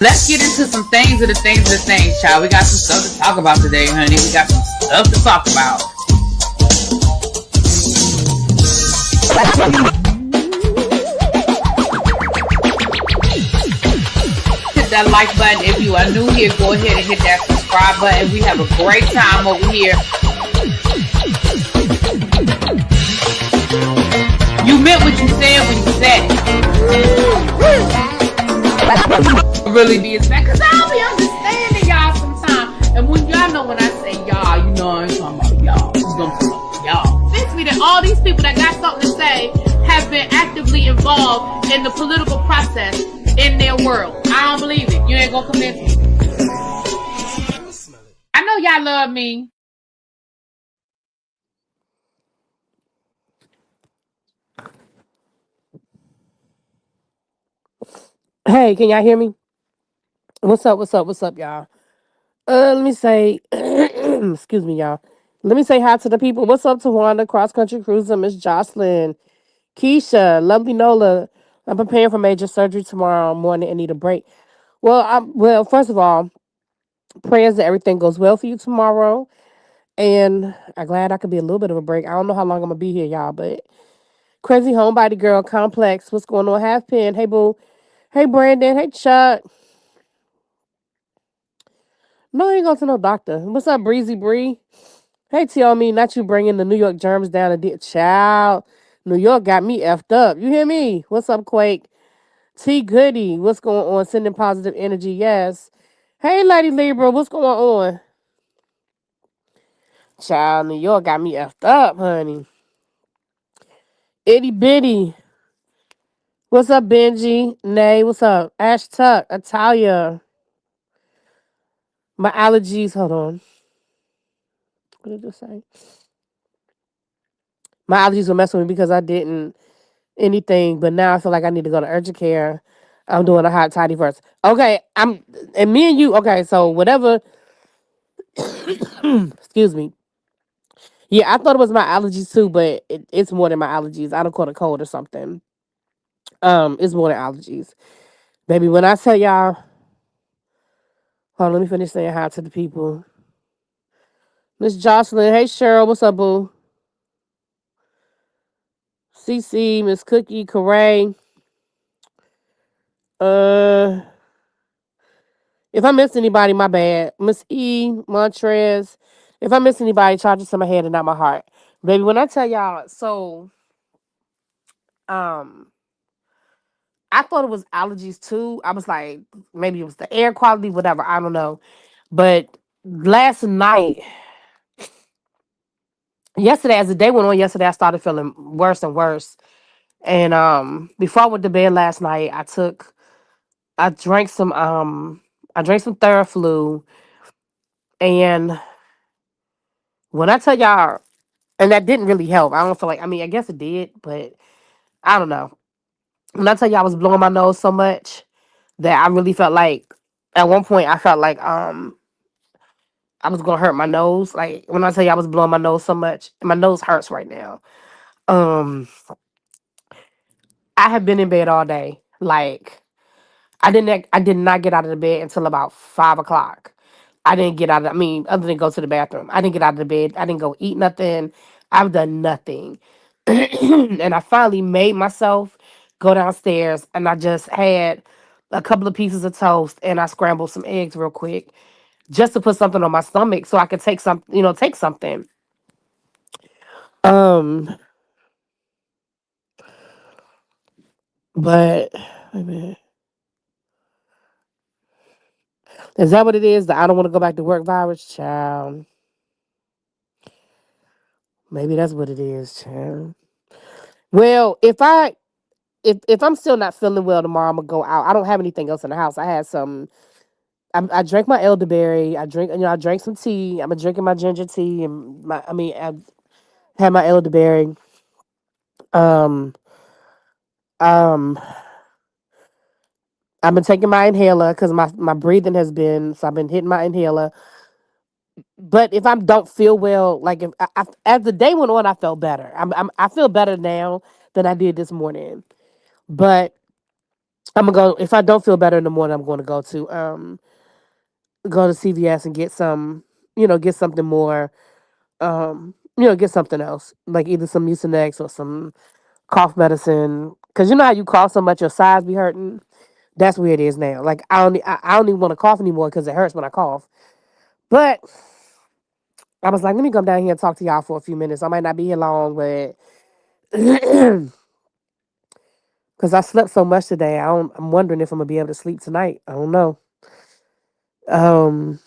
Let's get into some things, child. We got some stuff to talk about today, honey. We got some stuff to talk about. Hit that like button if you are new here. Go ahead and hit that subscribe button. We have a great time over here. You meant what you said when you said it. Really be expect, cause I'll be understanding y'all sometimes. And when y'all know when I say y'all, you know I ain't talking about y'all. It's gonna be y'all. This me that all these people that got something to say have been actively involved in the political process in their world. I don't believe it. You ain't gonna convince me. I know y'all love me. Hey, can y'all hear me? What's up? What's up? What's up, y'all? Let me say, excuse me, y'all. Let me say hi to the people. What's up, Tawanda, Cross Country Cruiser, Miss Jocelyn, Keisha, Lovely Nola. I'm preparing for major surgery tomorrow morning and need a break. Well, first of all, prayers that everything goes well for you tomorrow. And I'm glad I could be a little bit of a break. I don't know how long I'm gonna be here, y'all, but crazy homebody girl complex. What's going on? Half pin. Hey boo. Hey Brandon. Hey Chuck. No, I ain't going to no doctor. What's up, Breezy Bree? Hey, tell me, not you bringing the New York germs down and did. Child, New York got me effed up. You hear me? What's up, Quake? T Goody, what's going on? Sending positive energy, yes. Hey, Lady Libra, what's going on? Child, New York got me effed up, honey. Itty bitty. What's up, Benji? Nay, what's up? Ash Tuck, Atalia. My allergies, hold on. What did it say? My allergies were messing with me because I didn't anything, but now I feel like I need to go to urgent care. I'm doing a hot toddy first. Okay, and me and you. Okay, so whatever. Excuse me. Yeah, I thought it was my allergies too, but it's more than my allergies. I don't caught a cold or something. It's more than allergies, baby. When I tell y'all, hold on, let me finish saying hi to the people. Miss Jocelyn, hey Cheryl, what's up, boo? CC, Miss Cookie, Corray. Uh, if I missed anybody, my bad. Miss E, Montrez. If I miss anybody, charge it to my head and not my heart. Baby, when I tell y'all, um, I thought it was allergies too. I was like, maybe it was the air quality, whatever. I don't know. But last night, yesterday, as the day went on, yesterday I started feeling worse and worse. And before I went to bed last night, I drank some Theraflu, and when I tell y'all, and that didn't really help. I don't feel like, I mean, I guess it did, but I don't know. When I tell you I was blowing my nose so much that I really felt like at one point I felt like I was gonna hurt my nose. Like when I tell you I was blowing my nose so much, my nose hurts right now. Um I have been in bed all day. Like I did not get out of the bed until about 5 o'clock. I didn't get out of I mean, other than go to the bathroom. I didn't get out of the bed. I didn't go eat nothing. I've done nothing. And I finally made myself go downstairs and I just had a couple of pieces of toast and I scrambled some eggs real quick just to put something on my stomach so I could take something. Um, but wait a minute. Is that what it is? The I don't want to go back to work virus, child. Maybe that's what it is, child. Well, if I'm still not feeling well tomorrow, I'm gonna go out. I don't have anything else in the house. I had some. I drank my elderberry. I drank some tea. I'm drinking my ginger tea and I had my elderberry. Um, um, I've been taking my inhaler because my breathing has been so I've been hitting my inhaler. But if I don't feel well, like if as the day went on, I felt better. I feel better now than I did this morning. But I'm gonna go if I don't feel better in the morning. I'm going to go to CVS and get some, get something more, get something else like either some Mucinex or some cough medicine. Cause you know how you cough so much your sides be hurting. That's where it is now. Like I don't even want to cough anymore because it hurts when I cough. But I was like, let me come down here and talk to y'all for a few minutes. I might not be here long, but because I slept so much today, I'm wondering if I'm gonna be able to sleep tonight. I don't know. Um,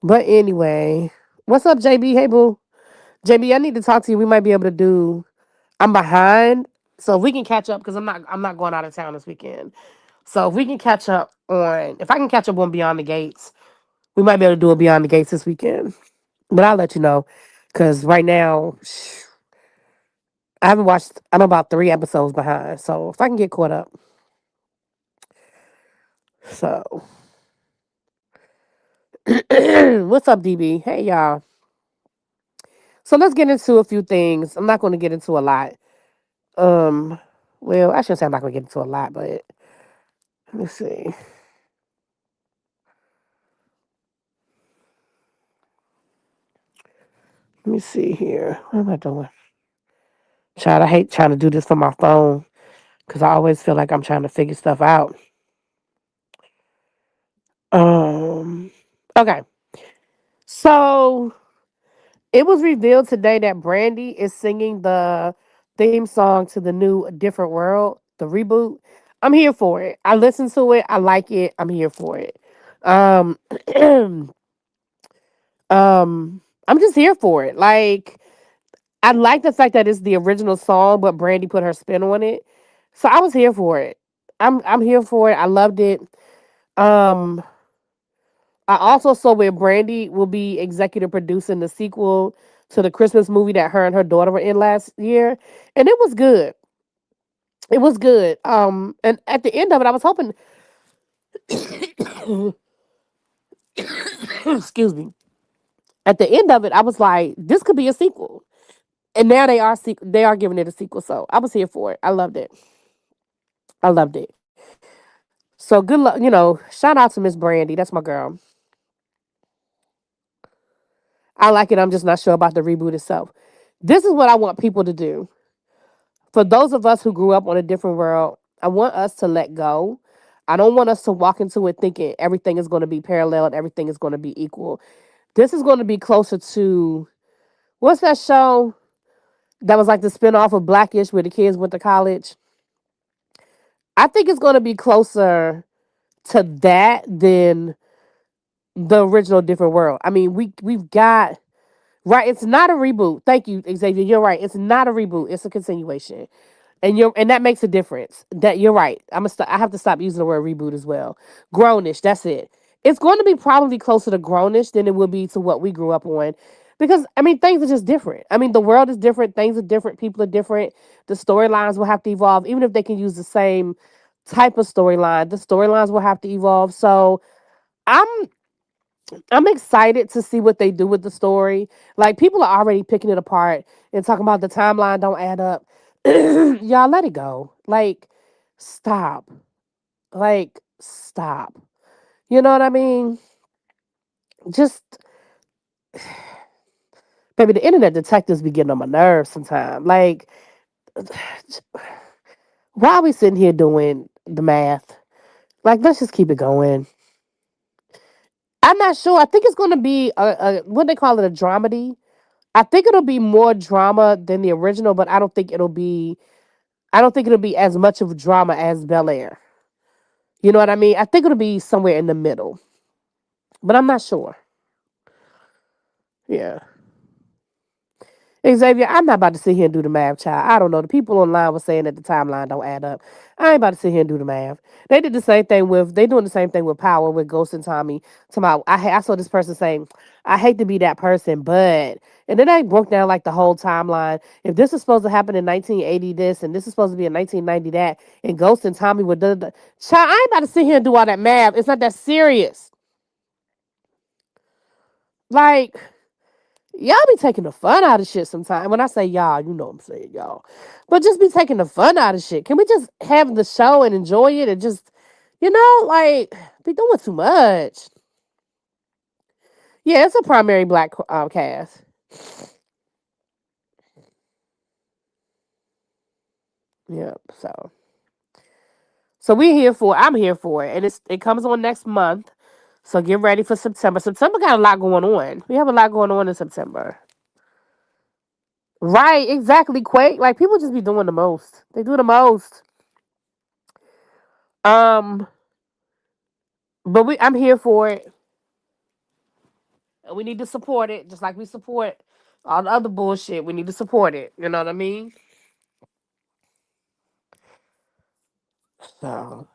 but anyway, what's up, JB? Hey, boo. JB, I need to talk to you. We might be able to do. I'm behind, so if we can catch up because I'm not going out of town this weekend. So if we can catch up on, if I can catch up on Beyond the Gates, we might be able to do a Beyond the Gates this weekend. But I'll let you know because right now I haven't watched. I'm about 3 episodes behind. So if I can get caught up, so what's up, DB? Hey, y'all. So let's get into a few things. I'm not going to get into a lot. Um, well, I shouldn't say I'm not going to get into a lot, but let me see. Let me see here. What am I doing? Child, I hate trying to do this from my phone because I always feel like I'm trying to figure stuff out. Um, okay. So it was revealed today that Brandy is singing the theme song to the new Different World, the reboot. I'm here for it. I listen to it. I like it. I'm here for it. Um, I'm just here for it. Like, I like the fact that it's the original song, but Brandy put her spin on it. So I was here for it. I'm here for it. I loved it. Um, I also saw where Brandy will be executive producing the sequel to the Christmas movie that her and her daughter were in last year, and it was good. It was good. And at the end of it, I was hoping. Excuse me. At the end of it, I was like, this could be a sequel, and now they are giving it a sequel. So I was here for it. I loved it. I loved it. So good luck. Shout out to Miss Brandy. That's my girl. I like it. I'm just not sure about the reboot itself. This is what I want people to do. For those of us who grew up on a different world, I want us to let go. I don't want us to walk into it thinking everything is going to be parallel and everything is going to be equal. This is going to be closer to what's that show that was like the spinoff of Blackish where the kids went to college? I think it's going to be closer to that than the original Different World. I mean, we've got right. It's not a reboot. Thank you, Xavier. You're right. It's not a reboot. It's a continuation. And that makes a difference. That you're right. I have to stop using the word reboot as well. Grownish, that's it. It's going to be probably closer to grownish than it will be to what we grew up on. Because I mean things are just different. I mean the world is different, things are different, people are different. The storylines will have to evolve. Even if they can use the same type of storyline, the storylines will have to evolve. So I'm I'm excited to see what they do with the story. Like people are already picking it apart and talking about the timeline don't add up. Y'all let it go. Like stop. Like stop. You know what I mean? Just baby, the internet detectives be getting on my nerves sometimes. Like why are we sitting here doing the math? Like let's just keep it going. I'm not sure. I think it's going to be a what they call it a dramedy. I think it'll be more drama than the original, but I don't think it'll be as much of a drama as Bel Air. You know what I mean? I think it'll be somewhere in the middle, but I'm not sure. Yeah. Xavier, I'm not about to sit here and do the math, child. I don't know. The people online were saying that the timeline don't add up. I ain't about to sit here and do the math. They doing the same thing with Power with Ghost and Tommy. I saw this person saying, I hate to be that person, but and then they broke down like the whole timeline. If this is supposed to happen in 1980 this and this is supposed to be in 1990 that and Ghost and Tommy were child, I ain't about to sit here and do all that math. It's not that serious. Like Y'all be taking the fun out of shit sometimes. When I say y'all, you know what I'm saying y'all. But just be taking the fun out of shit. Can we just have the show and enjoy it and just, like, be doing too much? Yeah, it's a primary black cast. Yep. So we're here for. I'm here for it, and it comes on next month. So get ready for September. September got a lot going on. We have a lot going on in September. Right, exactly. Quake. Like people just be doing the most. They do the most. Um, but I'm here for it. And we need to support it, just like we support all the other bullshit. We need to support it. You know what I mean? So,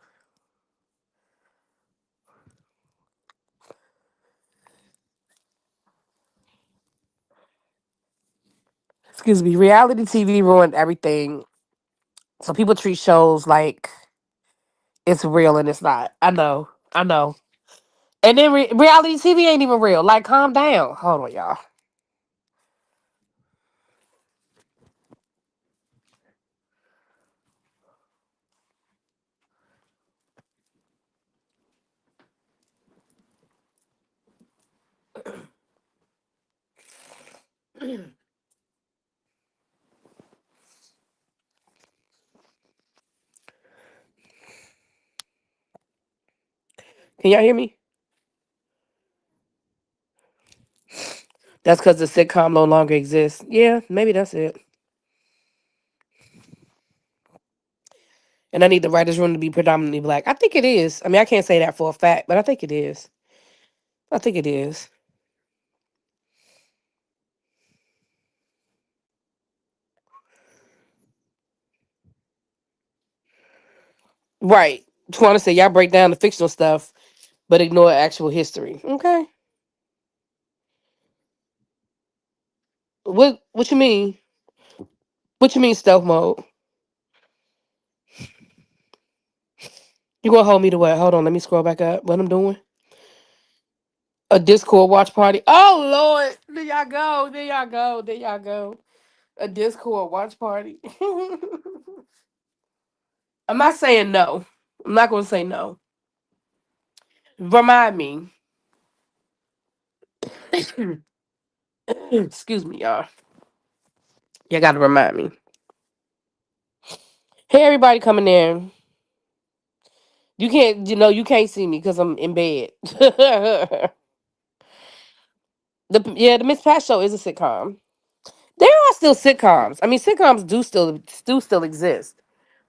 excuse me. Reality TV ruined everything. So people treat shows like it's real and it's not. I know. I know. And then reality TV ain't even real. Like, calm down. Hold on, y'all. Can y'all hear me? That's because the sitcom no longer exists. Yeah, maybe that's it. And I need the writers' room to be predominantly black. I think it is. I mean, I can't say that for a fact, but I think it is. I think it is. Right. Just want to say y'all break down the fictional stuff, but ignore actual history. Okay. What you mean? What you mean stealth mode? You gonna hold me to what? Hold on, let me scroll back up. What I'm doing? A Discord watch party. Oh Lord, there y'all go. There y'all go. There y'all go. A Discord watch party. I'm not saying no. I'm not gonna say no. Remind me. Excuse me, y'all. You gotta remind me. Hey, everybody coming in. You can't see me because I'm in bed. The Miss Pat show is a sitcom. There are still sitcoms. I mean, sitcoms do still exist,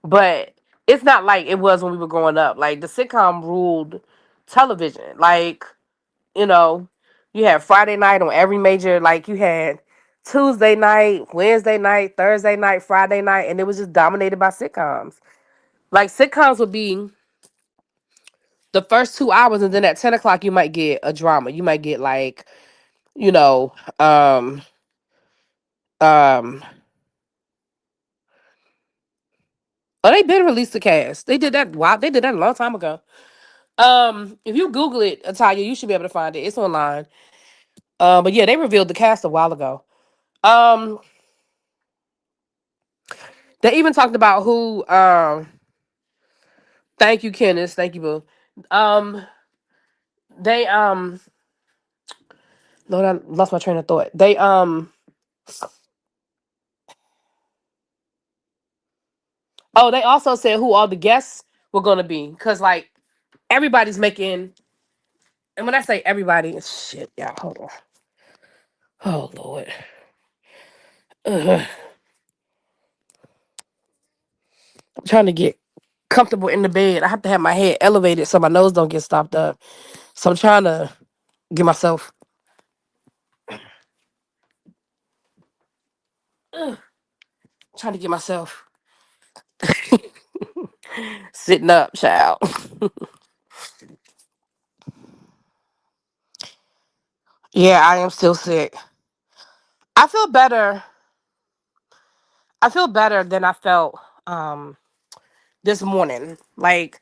but it's not like it was when we were growing up. Like the sitcom ruled television. Like you know, you had Friday night on every major. Like you had Tuesday night, Wednesday night, Thursday night, Friday night, and it was just dominated by sitcoms. Like sitcoms would be the first 2 hours, and then at 10 o'clock you might get a drama. You might get like you know, um, um. Oh, they been released the cast. They did that. Wow, they did that a long time ago. If you Google it, Atalia, you should be able to find it. It's online. But yeah, they revealed the cast a while ago. Um, they even talked about who. Thank you, Kenneth. Thank you, Boo. Um, they Lord, I lost my train of thought. Oh, they also said who all the guests were gonna be, cause like everybody's making. And when I say everybody, shit, yeah, hold on. Oh Lord. Ugh. I'm trying to get comfortable in the bed. I have to have my head elevated so my nose don't get stopped up. So I'm trying to get myself, ugh, trying to get myself sitting up, child. Yeah, I am still sick. I feel better. I feel better than I felt um this morning. Like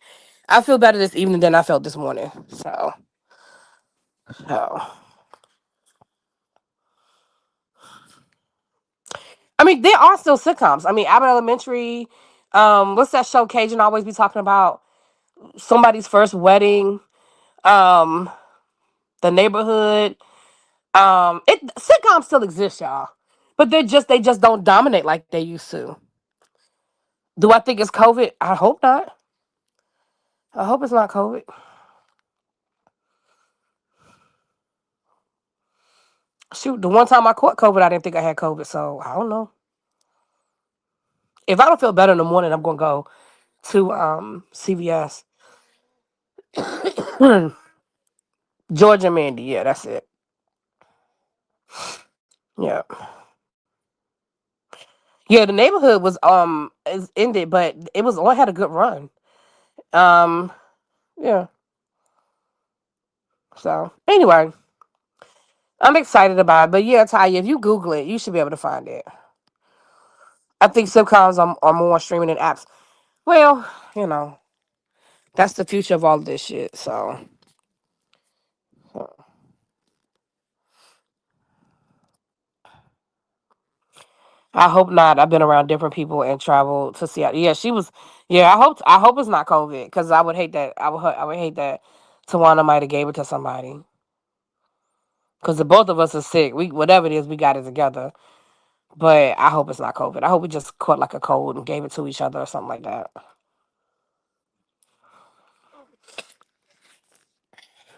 I feel better this evening than I felt this morning. So mean, there are still sitcoms. I mean, Abbott Elementary. What's that show Cajun always be talking about? Somebody's first wedding. Um, The Neighborhood. Sitcoms still exist, y'all, but they just don't dominate like they used to. Do I think it's COVID? I hope not. I hope it's not COVID. Shoot, the one time I caught COVID, I didn't think I had COVID, so I don't know. If I don't feel better in the morning, I'm gonna go to CVS. Georgia Mandy, yeah, that's it. Yeah, yeah. The neighborhood was is ended, but it was only had a good run. Um, yeah. So anyway, I'm excited about it. But yeah, Taya, if you Google it, you should be able to find it. I think sitcoms are more streaming than apps. Well, you know, that's the future of all this shit. So I hope not. I've been around different people and traveled to Seattle. Yeah, she was. Yeah, I hope it's not COVID because I would hate that. I would hate that Tawana might have gave it to somebody because the both of us are sick. We whatever it is, we got it together. But I hope it's not COVID. I hope we just caught like a cold and gave it to each other or something like that.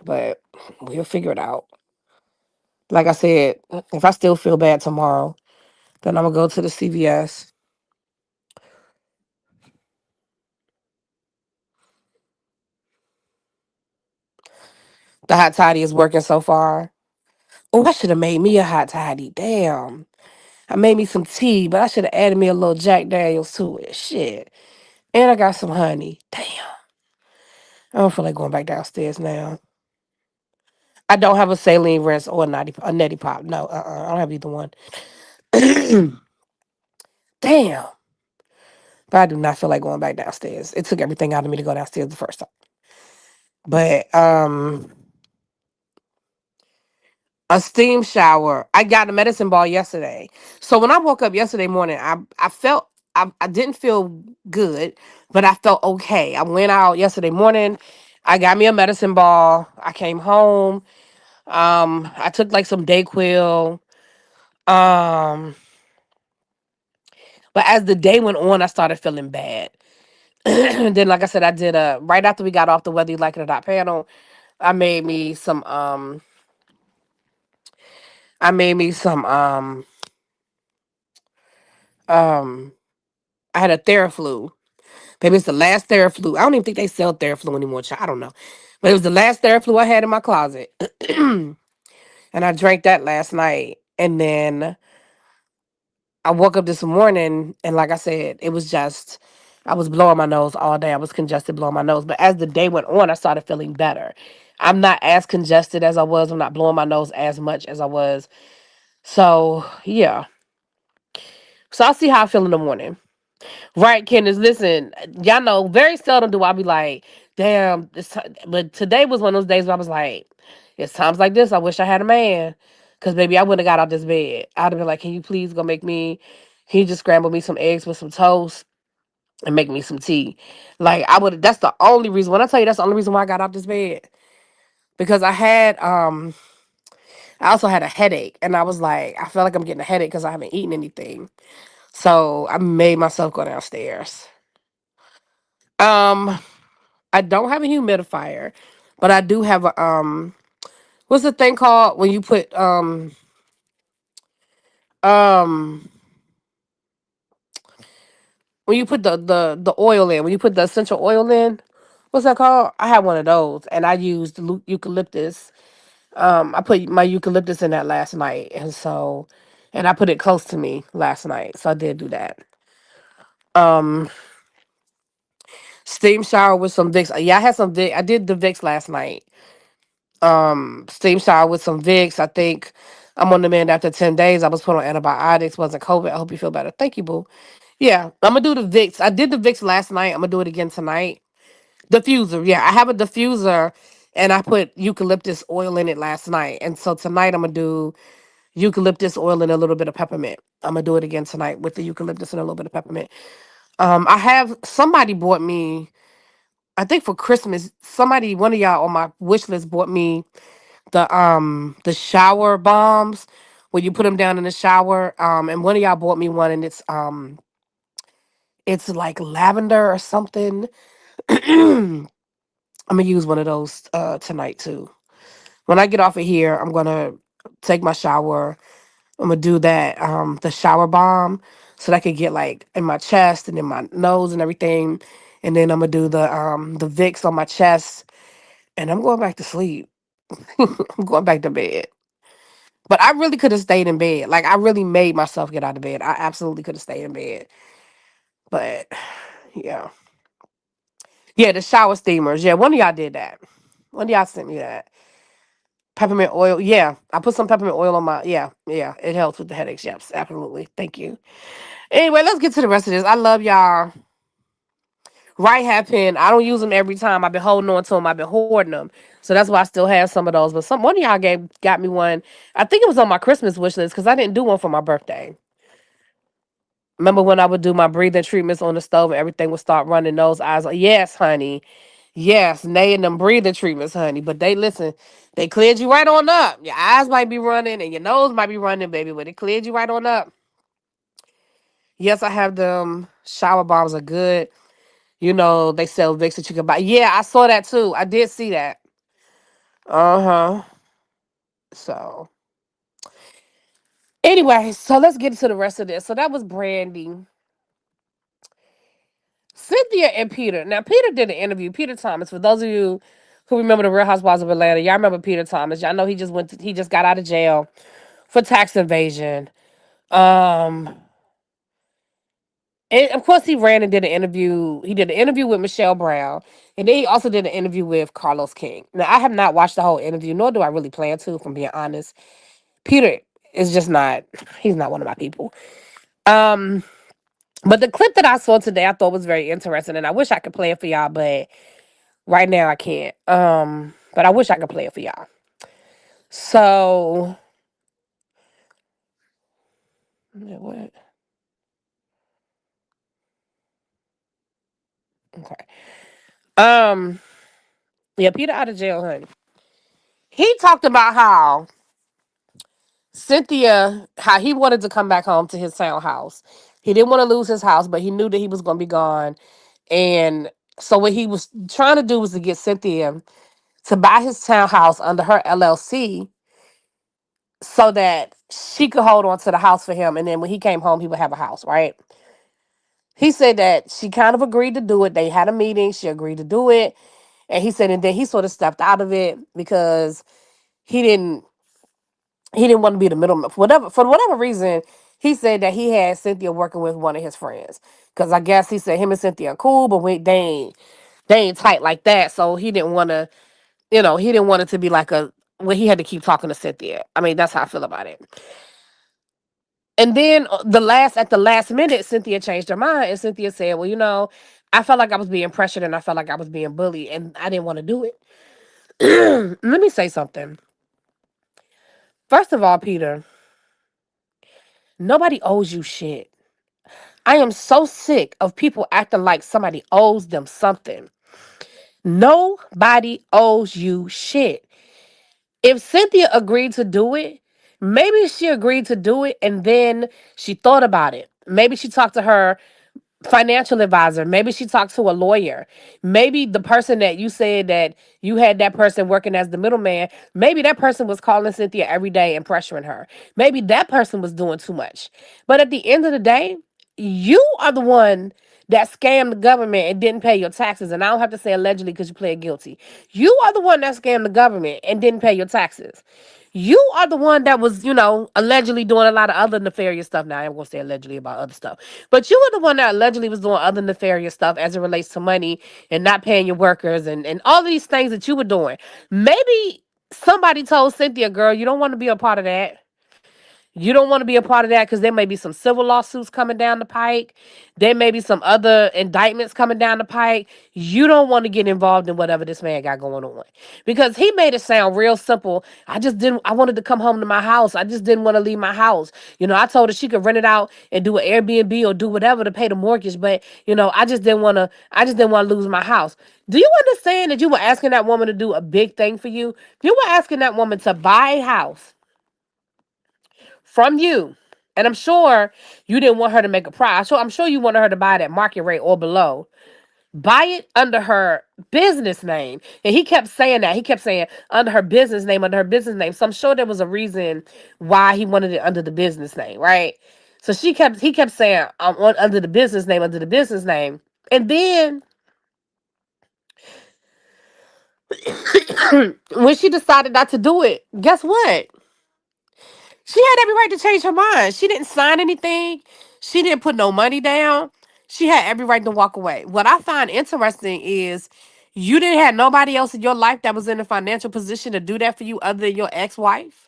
But we'll figure it out. Like I said, if I still feel bad tomorrow, then I'm gonna go to the CVS. The hot toddy is working so far. Oh, I should have made me a hot toddy. Damn. I made me some tea, but I should have added me a little Jack Daniels to it. Shit. And I got some honey. Damn. I don't feel like going back downstairs now. I don't have a saline rinse or a neti pop. No, I don't have either one. Damn. But I do not feel like going back downstairs. It took everything out of me to go downstairs the first time. But a steam shower. I got a medicine ball yesterday. So when I woke up yesterday morning, I felt I didn't feel good, but I felt okay. I went out yesterday morning. I got me a medicine ball. I came home. I took like some Dayquil. Um, but as the day went on, I started feeling bad. And then, like I said, I did a right after we got off the Whether You Like It or Not panel. I made me some. I made me some. Um. I had a Theraflu. Maybe it's the last Theraflu. I don't even think they sell Theraflu anymore. I don't know, but it was the last Theraflu I had in my closet, and I drank that last night. And then I woke up this morning, and like I said, it was just I was blowing my nose all day. I was congested, blowing my nose. But as the day went on, I started feeling better. I'm not as congested as I was. I'm not blowing my nose as much as I was. So yeah. So I'll see how I feel in the morning. Right, Candace. Listen, y'all know very seldom do I be like, damn. But today was one of those days where I was like, it's times like this. I wish I had a man, cause baby, I wouldn't have got out this bed. I'd have been like, can you please go make me? Can you just scramble me some eggs with some toast and make me some tea? Like I would. That's the only reason. When I tell you, that's the only reason why I got out this bed because I also had a headache, and I was like, I feel like I'm getting a headache because I haven't eaten anything. So I made myself go downstairs. Um, I don't have a humidifier, but I do have a what's the thing called when you put um when you put the oil in, when you put the essential oil in, what's that called? I had one of those and I used eucalyptus. I put my eucalyptus in that last night, and I put it close to me last night. So I did do that. Um Steam shower with some Vicks. Yeah, I had some Vicks. I did the Vicks last night. Steam shower with some Vicks. I think I'm on the mend after 10 days. I was put on antibiotics, wasn't COVID. I hope you feel better. Thank you, boo. Yeah, I'm gonna do the Vicks. I did the Vicks last night. I'm gonna do it again tonight. Diffuser. Yeah, I have a diffuser and I put eucalyptus oil in it last night. And so tonight I'm gonna do eucalyptus oil and a little bit of peppermint. I'm gonna do it again tonight with the eucalyptus and a little bit of peppermint. I have somebody bought me, I think for Christmas, somebody, one of y'all on my wish list bought me the shower bombs where you put them down in the shower. And one of y'all bought me one and it's like lavender or something. I'm gonna use one of those tonight too. When I get off of here, I'm gonna take my shower. I'm gonna do that the shower bomb so that I could get like in my chest and in my nose and everything. And then I'm gonna do the Vicks on my chest and I'm going back to sleep. I'm going back to bed. But I really could have stayed in bed. Like I really made myself get out of bed. I absolutely could have stayed in bed. But yeah. Yeah, the shower steamers. Yeah, one of y'all did that. One of y'all sent me that. Peppermint oil. Yeah. I put some peppermint oil on my yeah. It helps with the headaches. Yes, absolutely. Thank you. Anyway, let's get to the rest of this. I love y'all. Right hat pen. I don't use them every time. I've been holding on to them. I've been hoarding them. So that's why I still have some of those. But one of y'all got me one. I think it was on my Christmas wish list because I didn't do one for my birthday. Remember when I would do my breathing treatments on the stove and everything would start running those eyes? Like, yes, honey. Yes, they and them breathing treatments, honey. But they listen, they cleared you right on up. Your eyes might be running and your nose might be running, baby, but it cleared you right on up. Yes, I have them. Shower bombs are good. You know, they sell Vicks that you can buy. Yeah, I saw that too. I did see that. Uh-huh. So anyway, so let's get into the rest of this. So that was Brandy. Cynthia and Peter. Now, Peter did an interview. Peter Thomas, for those of you who remember the Real Housewives of Atlanta, y'all remember Peter Thomas. Y'all know he just got out of jail for tax evasion. Um, and of course he ran and did an interview. He did an interview with Michelle Brown. And then he also did an interview with Carlos King. Now, I have not watched the whole interview, nor do I really plan to, if I'm being honest. Peter is just not, he's not one of my people. Um, but the clip that I saw today I thought was very interesting, and I wish I could play it for y'all, but right now I can't. But I wish I could play it for y'all. So what? Okay. Um, yeah, Peter out of jail, honey. He talked about how Cynthia, how he wanted to come back home to his townhouse. He didn't want to lose his house, but he knew that he was going to be gone. And so what he was trying to do was to get Cynthia to buy his townhouse under her LLC so that she could hold on to the house for him. And then when he came home, he would have a house, right? He said that she kind of agreed to do it. They had a meeting. She agreed to do it. And he said, and then he sort of stepped out of it because he didn't he didn't want to be the middleman. For whatever reason, he said that he had Cynthia working with one of his friends. Because I guess he said him and Cynthia are cool, but they ain't tight like that. So he didn't want to, he didn't want it to be like he had to keep talking to Cynthia. I mean, that's how I feel about it. And then at the last minute, Cynthia changed her mind, and Cynthia said, "Well, I felt like I was being pressured, and I felt like I was being bullied, and I didn't want to do it." Let me say something. First of all, Peter, nobody owes you shit. I am so sick of people acting like somebody owes them something. Nobody owes you shit. If Cynthia agreed to do it, maybe she agreed to do it and then she thought about it. Maybe she talked to her financial advisor. Maybe she talked to a lawyer. Maybe the person that you said that you had that person working as the middleman, maybe that person was calling Cynthia every day and pressuring her. Maybe that person was doing too much. But at the end of the day, you are the one that scammed the government and didn't pay your taxes. And I don't have to say allegedly because you pled guilty. You are the one that scammed the government and didn't pay your taxes. You are the one that was, allegedly doing a lot of other nefarious stuff. Now, I am going to say allegedly about other stuff. But you were the one that allegedly was doing other nefarious stuff as it relates to money and not paying your workers and all these things that you were doing. Maybe somebody told Cynthia, girl, you don't want to be a part of that. You don't want to be a part of that because there may be some civil lawsuits coming down the pike. There may be some other indictments coming down the pike. You don't want to get involved in whatever this man got going on. Because he made it sound real simple. I wanted to come home to my house. I just didn't want to leave my house. I told her she could rent it out and do an Airbnb or do whatever to pay the mortgage. But, I just didn't want to lose my house. Do you understand that you were asking that woman to do a big thing for you? You were asking that woman to buy a house from you. And I'm sure you didn't want her to make a price. So I'm sure you wanted her to buy it at market rate or below. Buy it under her business name. And he kept saying that. He kept saying under her business name, under her business name. So I'm sure there was a reason why he wanted it under the business name, right? So he kept saying under the business name, under the business name. And then when she decided not to do it, guess what? She had every right to change her mind. She didn't sign anything. She didn't put no money down. She had every right to walk away. What I find interesting is you didn't have nobody else in your life that was in a financial position to do that for you other than your ex-wife.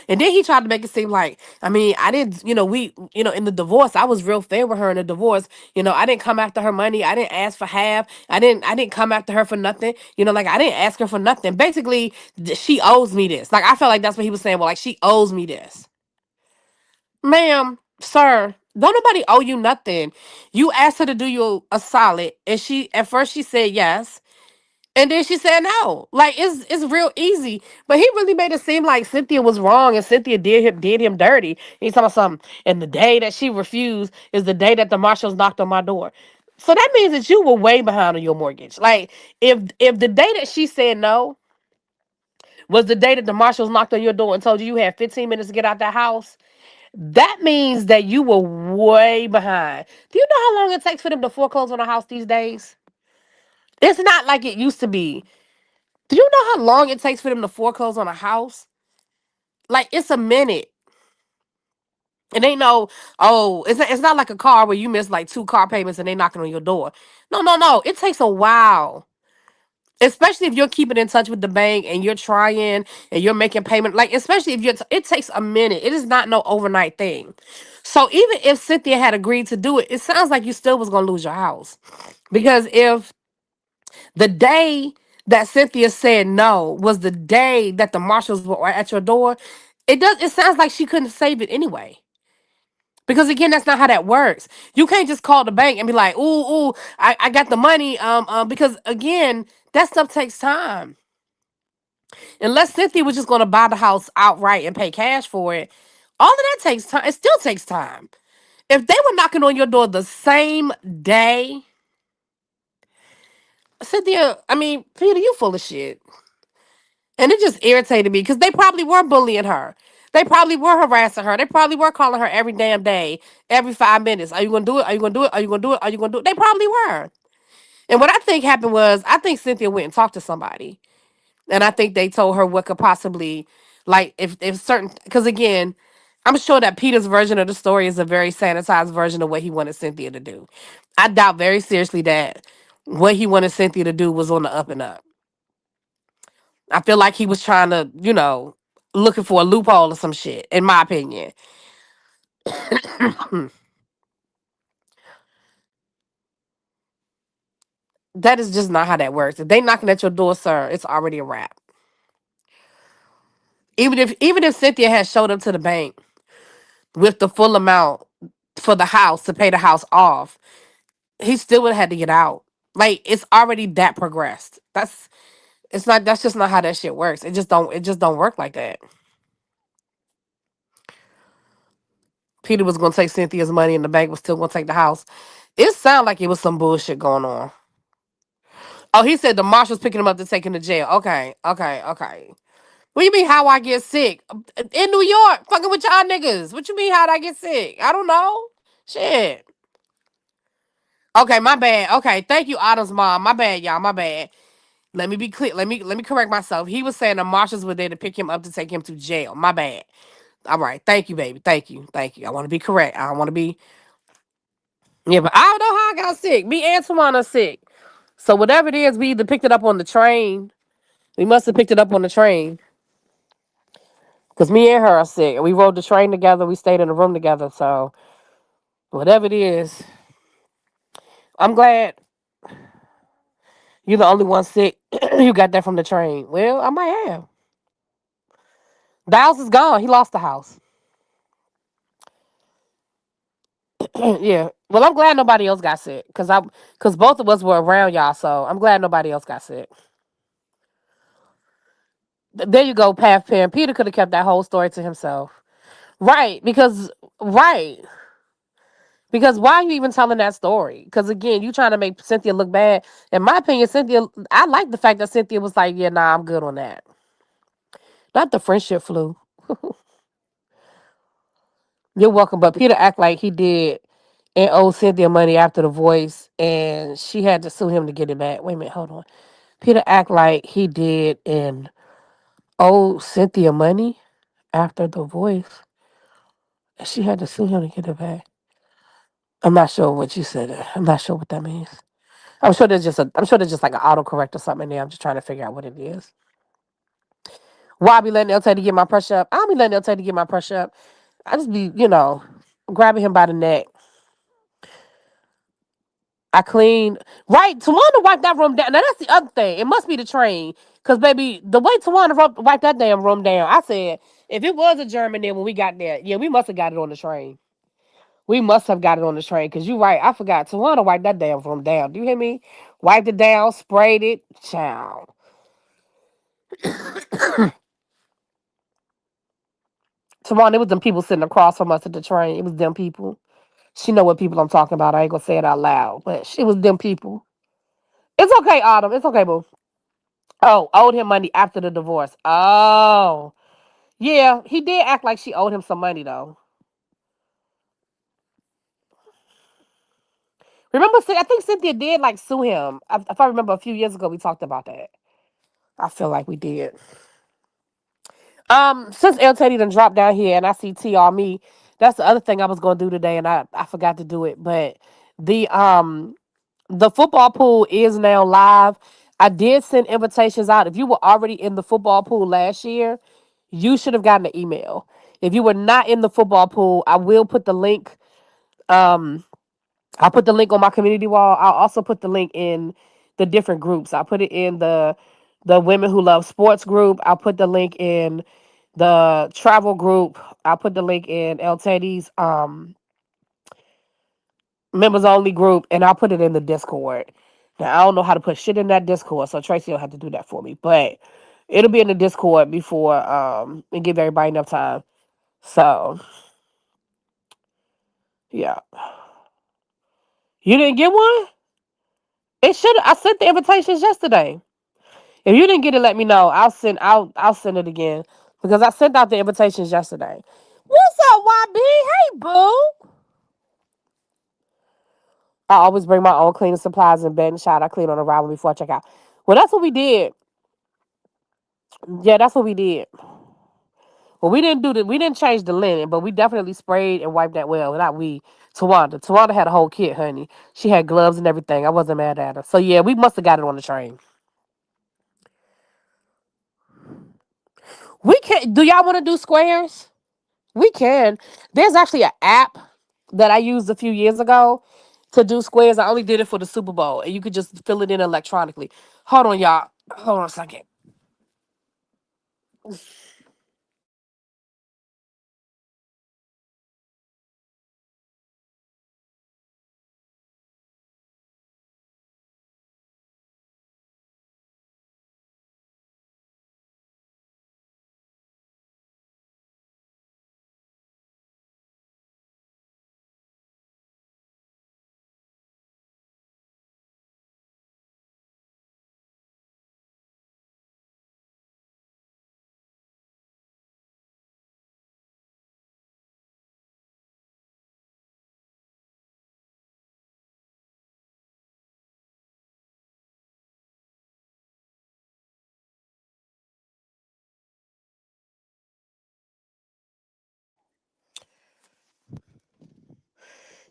And then he tried to make it seem like, I didn't, in the divorce, I was real fair with her in the divorce. I didn't come after her money. I didn't ask for half. I didn't come after her for nothing. Like I didn't ask her for nothing. Basically, she owes me this. Like I felt like that's what he was saying. Well, like she owes me this. Ma'am, sir, don't nobody owe you nothing. You asked her to do you a solid, and she at first she said yes. And then she said no. Like it's real easy. But he really made it seem like Cynthia was wrong and Cynthia did him dirty. He's talking about something. And the day that she refused is the day that the marshals knocked on my door. So that means that you were way behind on your mortgage. Like if the day that she said no was the day that the marshals knocked on your door and told you you had 15 minutes to get out that house, that means that you were way behind. Do you know how long it takes for them to foreclose on a house these days? It's not like it used to be. Do you know how long it takes for them to foreclose on a house? Like it's a minute. It ain't no, oh, it's not like a car where you miss like two car payments and they knocking on your door. No, no, no. It takes a while. Especially if you're keeping in touch with the bank and you're trying and you're making payment. Like, especially if it takes a minute. It is not no overnight thing. So even if Cynthia had agreed to do it, it sounds like you still was gonna lose your house. Because if the day that Cynthia said no was the day that the marshals were at your door, it sounds like she couldn't save it anyway. Because again, that's not how that works. You can't just call the bank and be like, ooh, I got the money. Because again, that stuff takes time. Unless Cynthia was just gonna buy the house outright and pay cash for it, all of that takes time. It still takes time. If they were knocking on your door the same day, Cynthia, Peter, you full of shit. And it just irritated me because they probably were bullying her. They probably were harassing her. They probably were calling her every damn day, every 5 minutes. Are you gonna do it? Are you gonna do it? Are you gonna do it? Are you gonna do it? They probably were. And what I think happened was, I think Cynthia went and talked to somebody, and I think they told her what could possibly, like, if certain, because again, I'm sure that Peter's version of the story is a very sanitized version of what he wanted Cynthia to do. I doubt very seriously that what he wanted Cynthia to do was on the up and up. I feel like he was trying to, looking for a loophole or some shit, in my opinion. That is just not how that works. If they knocking at your door, sir, it's already a wrap. Even if Cynthia had showed up to the bank with the full amount for the house to pay the house off, he still would have had to get out. Like it's already that progressed. That's just not how that shit works. It just don't work like that. Peter was gonna take Cynthia's money and the bank was still gonna take the house. It sounded like it was some bullshit going on. Oh, he said the marshal's picking him up to take him to jail. Okay, okay, okay. What you mean how I get sick? In New York, fucking with y'all niggas. What you mean how'd I get sick? I don't know. Shit. Okay, my bad. Okay, thank you, Autumn's mom. My bad, y'all. My bad. Let me be clear. Let me correct myself. He was saying the marshals were there to pick him up to take him to jail. My bad. All right. Thank you, baby. Thank you. Thank you. I want to be correct. I don't want to be. Yeah, but I don't know how I got sick. Me and Tawana are sick. So whatever it is, we either picked it up on the train. We must have picked it up on the train. Because me and her are sick. We rode the train together. We stayed in the room together. So whatever it is, I'm glad you're the only one sick. You got that from the train. Well, I might have. The house is gone. He lost the house. Yeah. Well, I'm glad nobody else got sick. Cause both of us were around y'all. So I'm glad nobody else got sick. There you go, Path Pen. Peter could have kept that whole story to himself. Right. Right. Because why are you even telling that story? Because again, you trying to make Cynthia look bad. In my opinion, I like the fact that Cynthia was like, yeah, nah, I'm good on that. Not the friendship flu. You're welcome. But Peter act like he did and owed Cynthia money after the voice, and she had to sue him to get it back. Wait a minute, hold on. Peter act like he did and owed Cynthia money after the voice, and she had to sue him to get it back. I'm not sure what you said. I'm not sure what that means. I'm sure there's just like an autocorrect or something in there. I'm just trying to figure out what it is. Why I be letting LT to get my pressure up? I'll be letting LT to get my pressure up. I just be, grabbing him by the neck. I cleaned. Right, Tawana wiped that room down. Now that's the other thing. It must be the train. Cause baby, the way Tawana wiped that damn room down, I said, if it was a German there when we got there, yeah, we must have got it on the train. We must have got it on the train. Cause you right, I forgot. Tawana wiped that damn room down. Do you hear me? Wiped it down, sprayed it. Child. Tawana, it was them people sitting across from us at the train. It was them people. She know what people I'm talking about. I ain't gonna say it out loud, but it was them people. It's okay, Autumn. It's okay, boo. Oh, owed him money after the divorce. Oh, yeah, he did act like she owed him some money though. Remember, I think Cynthia did like sue him. If I remember, a few years ago we talked about that. I feel like we did. Since El Teddy done dropped down here and I see T on me, that's the other thing I was gonna do today and I forgot to do it. But the um the football pool is now live. I did send invitations out. If you were already in the football pool last year, you should have gotten an email. If you were not in the football pool, I will put the link. Um, I'll put the link on my community wall. I'll also put the link in the different groups. I'll put it in the Women Who Love Sports group. I'll put the link in the travel group. I'll put the link in El Teddy's members only group, and I'll put it in the Discord. Now I don't know how to put shit in that Discord, so Tracy will have to do that for me. But it'll be in the Discord before and give everybody enough time. So yeah. You didn't get one? It should I sent the invitations yesterday. If you didn't get it, let me know. I'll send it again. Because I sent out the invitations yesterday. What's up, YB? Hey boo. I always bring my own cleaning supplies and bed and shot. I clean on arrival before I check out. Well, that's what we did. Yeah, that's what we did. Well, we didn't do the we didn't change the linen, but we definitely sprayed and wiped that well. Not we. Tawanda. Tawanda had a whole kit, honey. She had gloves and everything. I wasn't mad at her. So yeah, we must have got it on the train. We can do y'all want to do squares? We can. There's actually an app that I used a few years ago to do squares. I only did it for the Super Bowl, and you could just fill it in electronically. Hold on, y'all. Hold on a second.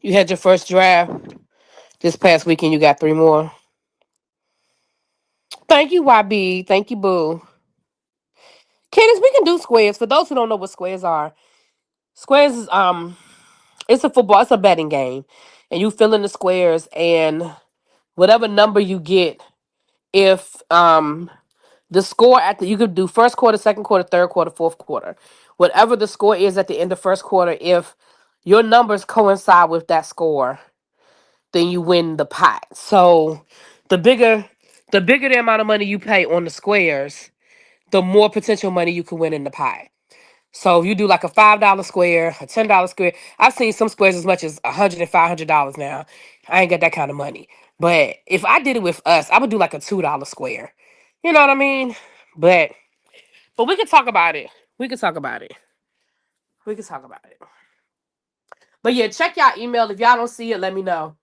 You had your first draft this past weekend. You got three more. Thank you, YB. Thank you, Boo. Candace, we can do squares. For those who don't know what squares are, squares is it's a football, it's a betting game. And you fill in the squares and whatever number you get, if the score at the you could do first quarter, second quarter, third quarter, fourth quarter. Whatever the score is at the end of first quarter, if your numbers coincide with that score, then you win the pot. So the bigger the amount of money you pay on the squares, the more potential money you can win in the pot. So if you do like a $5 square, a $10 square, I've seen some squares as much as $100 and $500 now. I ain't got that kind of money. But if I did it with us, I would do like a $2 square. You know what I mean? But but we could talk about it. We could talk about it. We could talk about it. But yeah, check y'all email. If y'all don't see it, let me know.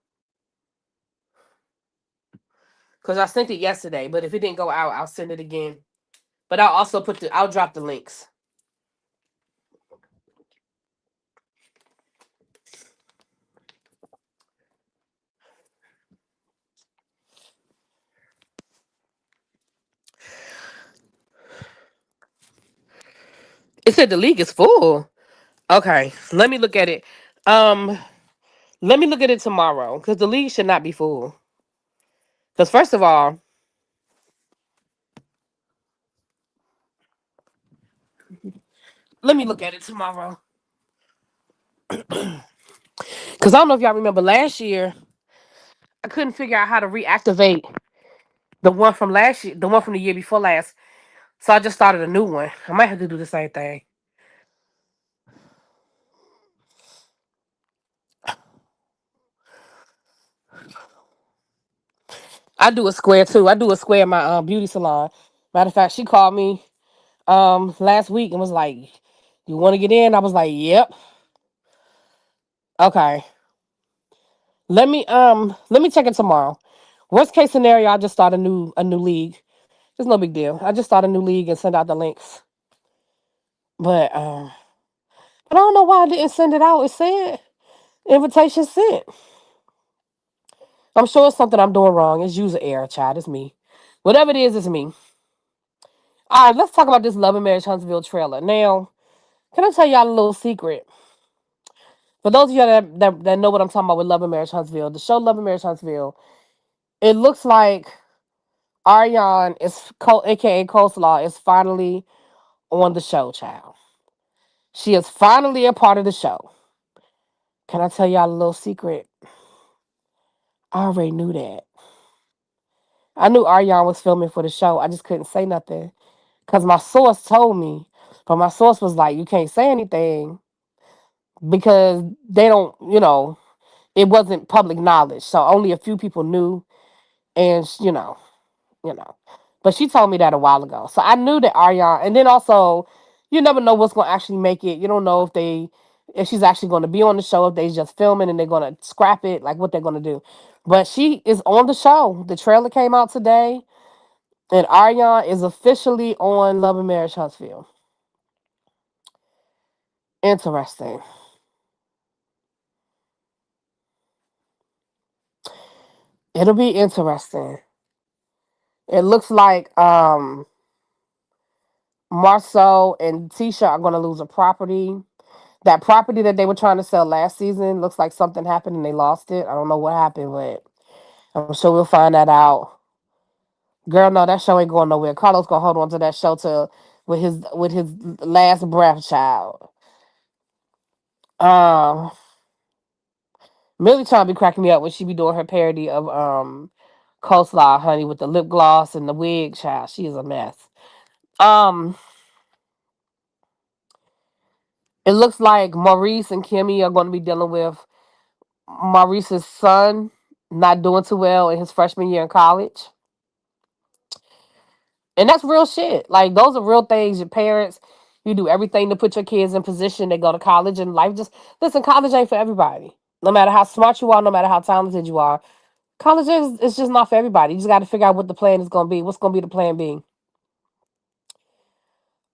Cause I sent it yesterday. But if it didn't go out, I'll send it again. But I'll also I'll drop the links. It said the league is full. Okay, let me look at it. Um, Let me look at it tomorrow because the league should not be full. Because first of all, let me look at it tomorrow. Because I don't know if y'all remember last year, I couldn't figure out how to reactivate the one from last year, the one from the year before last. So I just started a new one. I might have to do the same thing. I do a square too. I do a square in my beauty salon. Matter of fact, she called me last week and was like, "You want to get in?" I was like, "Yep." Okay. Let me check it tomorrow. Worst case scenario, I just start a new league. It's no big deal. I just start a new league and send out the links. But I don't know why I didn't send it out. It said invitation sent. I'm sure it's something I'm doing wrong. It's user error, child. It's me. Whatever it is, it's me. All right, let's talk about this Love and Marriage Huntsville trailer. Now, can I tell y'all a little secret? For those of you that know what I'm talking about with Love and Marriage Huntsville, the show Love and Marriage Huntsville, it looks like Ariane aka Coleslaw, is finally on the show, child. She is finally a part of the show. Can I tell y'all a little secret? I already knew that. I knew Ariane was filming for the show. I just couldn't say nothing because my source told me. But my source was like, you can't say anything because they don't, it wasn't public knowledge. So only a few people knew. And, you know. But she told me that a while ago. So I knew that Ariane, and then also, you never know what's going to actually make it. You don't know if she's actually going to be on the show, if they just filming and they're going to scrap it, like what they're going to do. But she is on the show. The trailer came out today, and Ariane is officially on Love and Marriage Huntsville. Interesting. It'll be interesting. It looks like Marceau and Tisha are going to lose a property. That property that they were trying to sell last season looks like something happened and they lost it. I don't know what happened, but I'm sure we'll find that out. Girl, no, that show ain't going nowhere. Carlos gonna hold on to that show till with his last breath, child. Um, Millie trying to be cracking me up when she be doing her parody of Coleslaw, honey, with the lip gloss and the wig, child. She is a mess. Um, it looks like Maurice and Kimmy are going to be dealing with Maurice's son not doing too well in his freshman year in college. And that's real shit. Like, those are real things. Your parents, you do everything to put your kids in position. They go to college and life just, listen, college ain't for everybody. No matter how smart you are, no matter how talented you are, college is just not for everybody. You just got to figure out what the plan is going to be. What's going to be the plan B?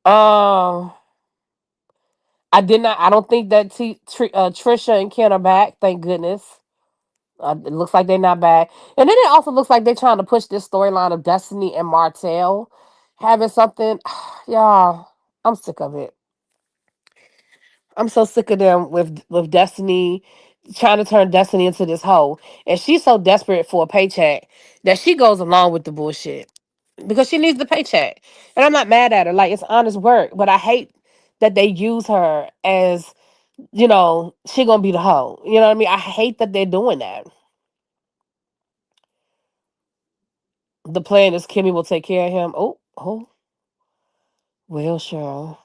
Um, I don't think that Trisha and Ken are back. Thank goodness. It looks like they're not back. And then it also looks like they're trying to push this storyline of Destiny and Martell having something. Yeah. I'm sick of it. I'm so sick of them with Destiny trying to turn Destiny into this hoe. And she's so desperate for a paycheck that she goes along with the bullshit because she needs the paycheck. And I'm not mad at her. Like, it's honest work, but I hate that they use her as, she gonna be the hoe. You know what I mean? I hate that they're doing that. The plan is Kimmy will take care of him. Oh, well, sure.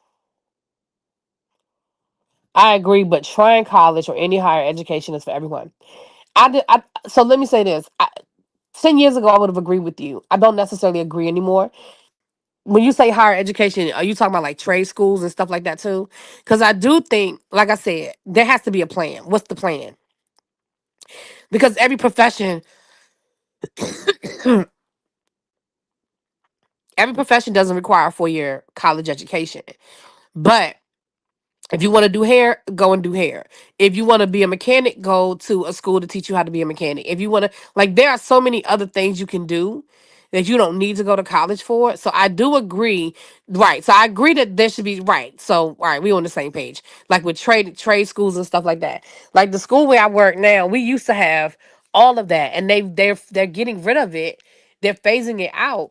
I agree, but trying college or any higher education is for everyone. So let me say this. 10 years ago, I would have agreed with you. I don't necessarily agree anymore. When you say higher education, are you talking about like trade schools and stuff like that too? Because I do think, like I said, there has to be a plan. What's the plan? Because every profession, every profession doesn't require a 4-year college education. But if you want to do hair, go and do hair. If you want to be a mechanic, go to a school to teach you how to be a mechanic. If you want to, like, there are so many other things you can do that you don't need to go to college for. So I do agree, right? So I agree that there should be right. So all right, we on the same page. Like with trade schools and stuff like that. Like the school where I work now, we used to have all of that, and they're getting rid of it. They're phasing it out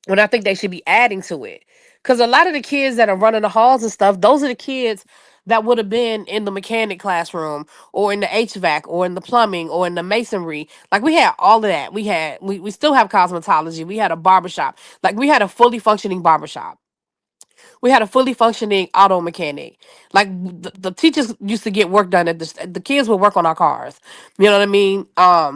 when I think they should be adding to it. Because a lot of the kids that are running the halls and stuff, those are the kids that would have been in the mechanic classroom or in the HVAC or in the plumbing or in the masonry. Like we had all of that. We still have cosmetology. We had a barbershop. Like we had a fully functioning barbershop. We had a fully functioning auto mechanic. Like the teachers used to get work done at the kids would work on our cars. You know what I mean?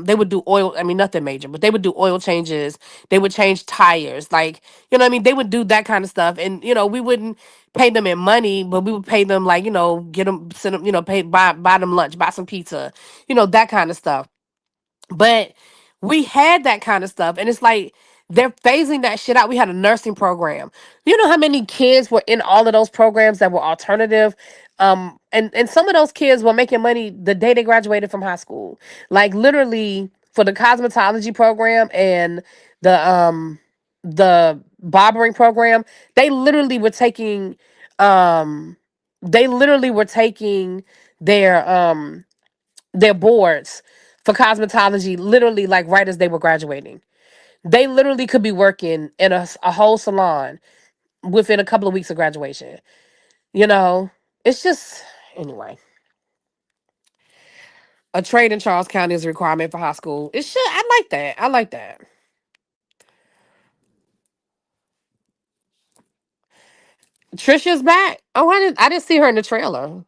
They would do oil. I mean, nothing major, but they would do oil changes. They would change tires. Like, you know what I mean? They would do that kind of stuff. And, we wouldn't pay them in money, but we would pay them like, get them, send them, buy them lunch, buy some pizza, that kind of stuff. But we had that kind of stuff. And it's like they're phasing that shit out. We had a nursing program. You know how many kids were in all of those programs that were alternative? And some of those kids were making money the day they graduated from high school. Like literally for the cosmetology program and the barbering program, they literally were taking um they literally were taking their their boards for cosmetology literally like right as they were graduating. They literally could be working in a whole salon within a couple of weeks of graduation. You know, it's just, anyway. A trade in Charles County is a requirement for high school. It should. I like that. I like that. Trisha's back. Oh, I didn't see her in the trailer.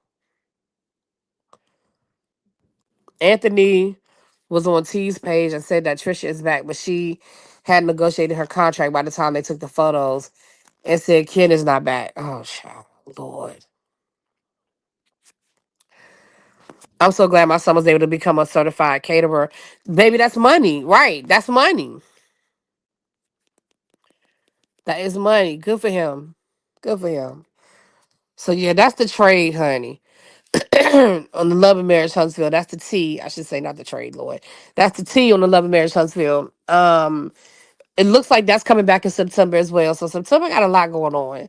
Anthony was on T's page and said that Trisha is back, but she had negotiated her contract by the time they took the photos and said Ken is not back. Oh, child, Lord. I'm so glad my son was able to become a certified caterer. Baby, that's money. Right. That's money. That is money. Good for him. Good for him. So yeah, that's the trade, honey. On the Love and Marriage Huntsville. That's the T. I should say not the trade, Lord. That's the T on the Love and Marriage Huntsville. It looks like that's coming back in September as well. So September got a lot going on.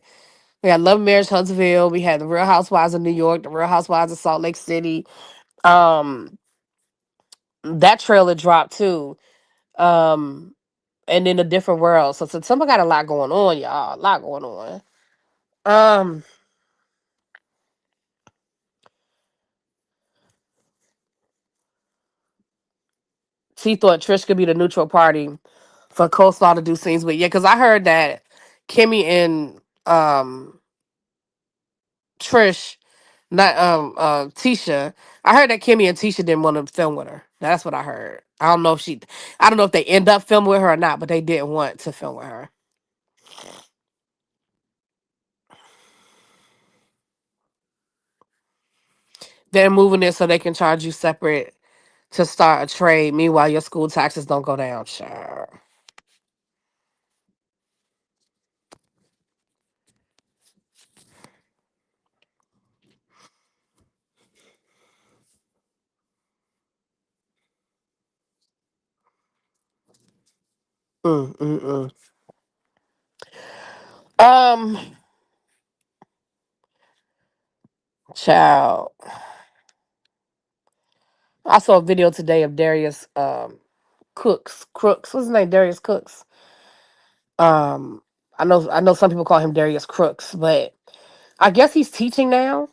We had Love and Marriage Huntsville. We had the Real Housewives of New York, the Real Housewives of Salt Lake City. Um, that trailer dropped too. Um, and in a different world. So September got a lot going on, y'all. A lot going on. Um, she thought Trish could be the neutral party for Coleslaw to do scenes with. Yeah, because I heard that Kimmy and Trish, not Tisha. I heard that Kimmy and Tisha didn't want to film with her. That's what I heard. I don't know if they end up filming with her or not, but they didn't want to film with her. They're moving it so they can charge you separate to start a trade. Meanwhile, your school taxes don't go down. Sure. Mm, mm, mm. Um, Child. I saw a video today of Darius Crooks. What's his name? Darius Cooks. Um, I know some people call him Darius Crooks, but I guess he's teaching now.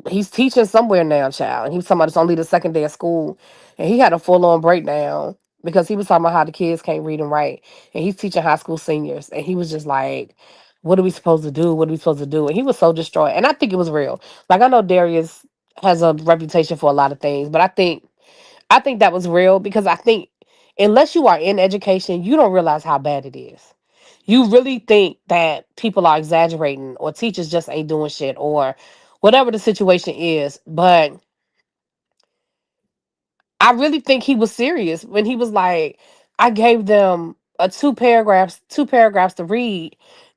He's teaching somewhere now, child. And he was talking about it's only the second day of school, and he had a full on breakdown because he was talking about how the kids can't read and write, and he's teaching high school seniors, and he was just like, "What are we supposed to do? What are we supposed to do?" And he was so distraught, and I think it was real. Like I know Darius has a reputation for a lot of things, but I think that was real because I think unless you are in education, you don't realize how bad it is. You really think that people are exaggerating or teachers just ain't doing shit or whatever the situation is. But I really think he was serious when he was like, I gave them a two paragraphs to read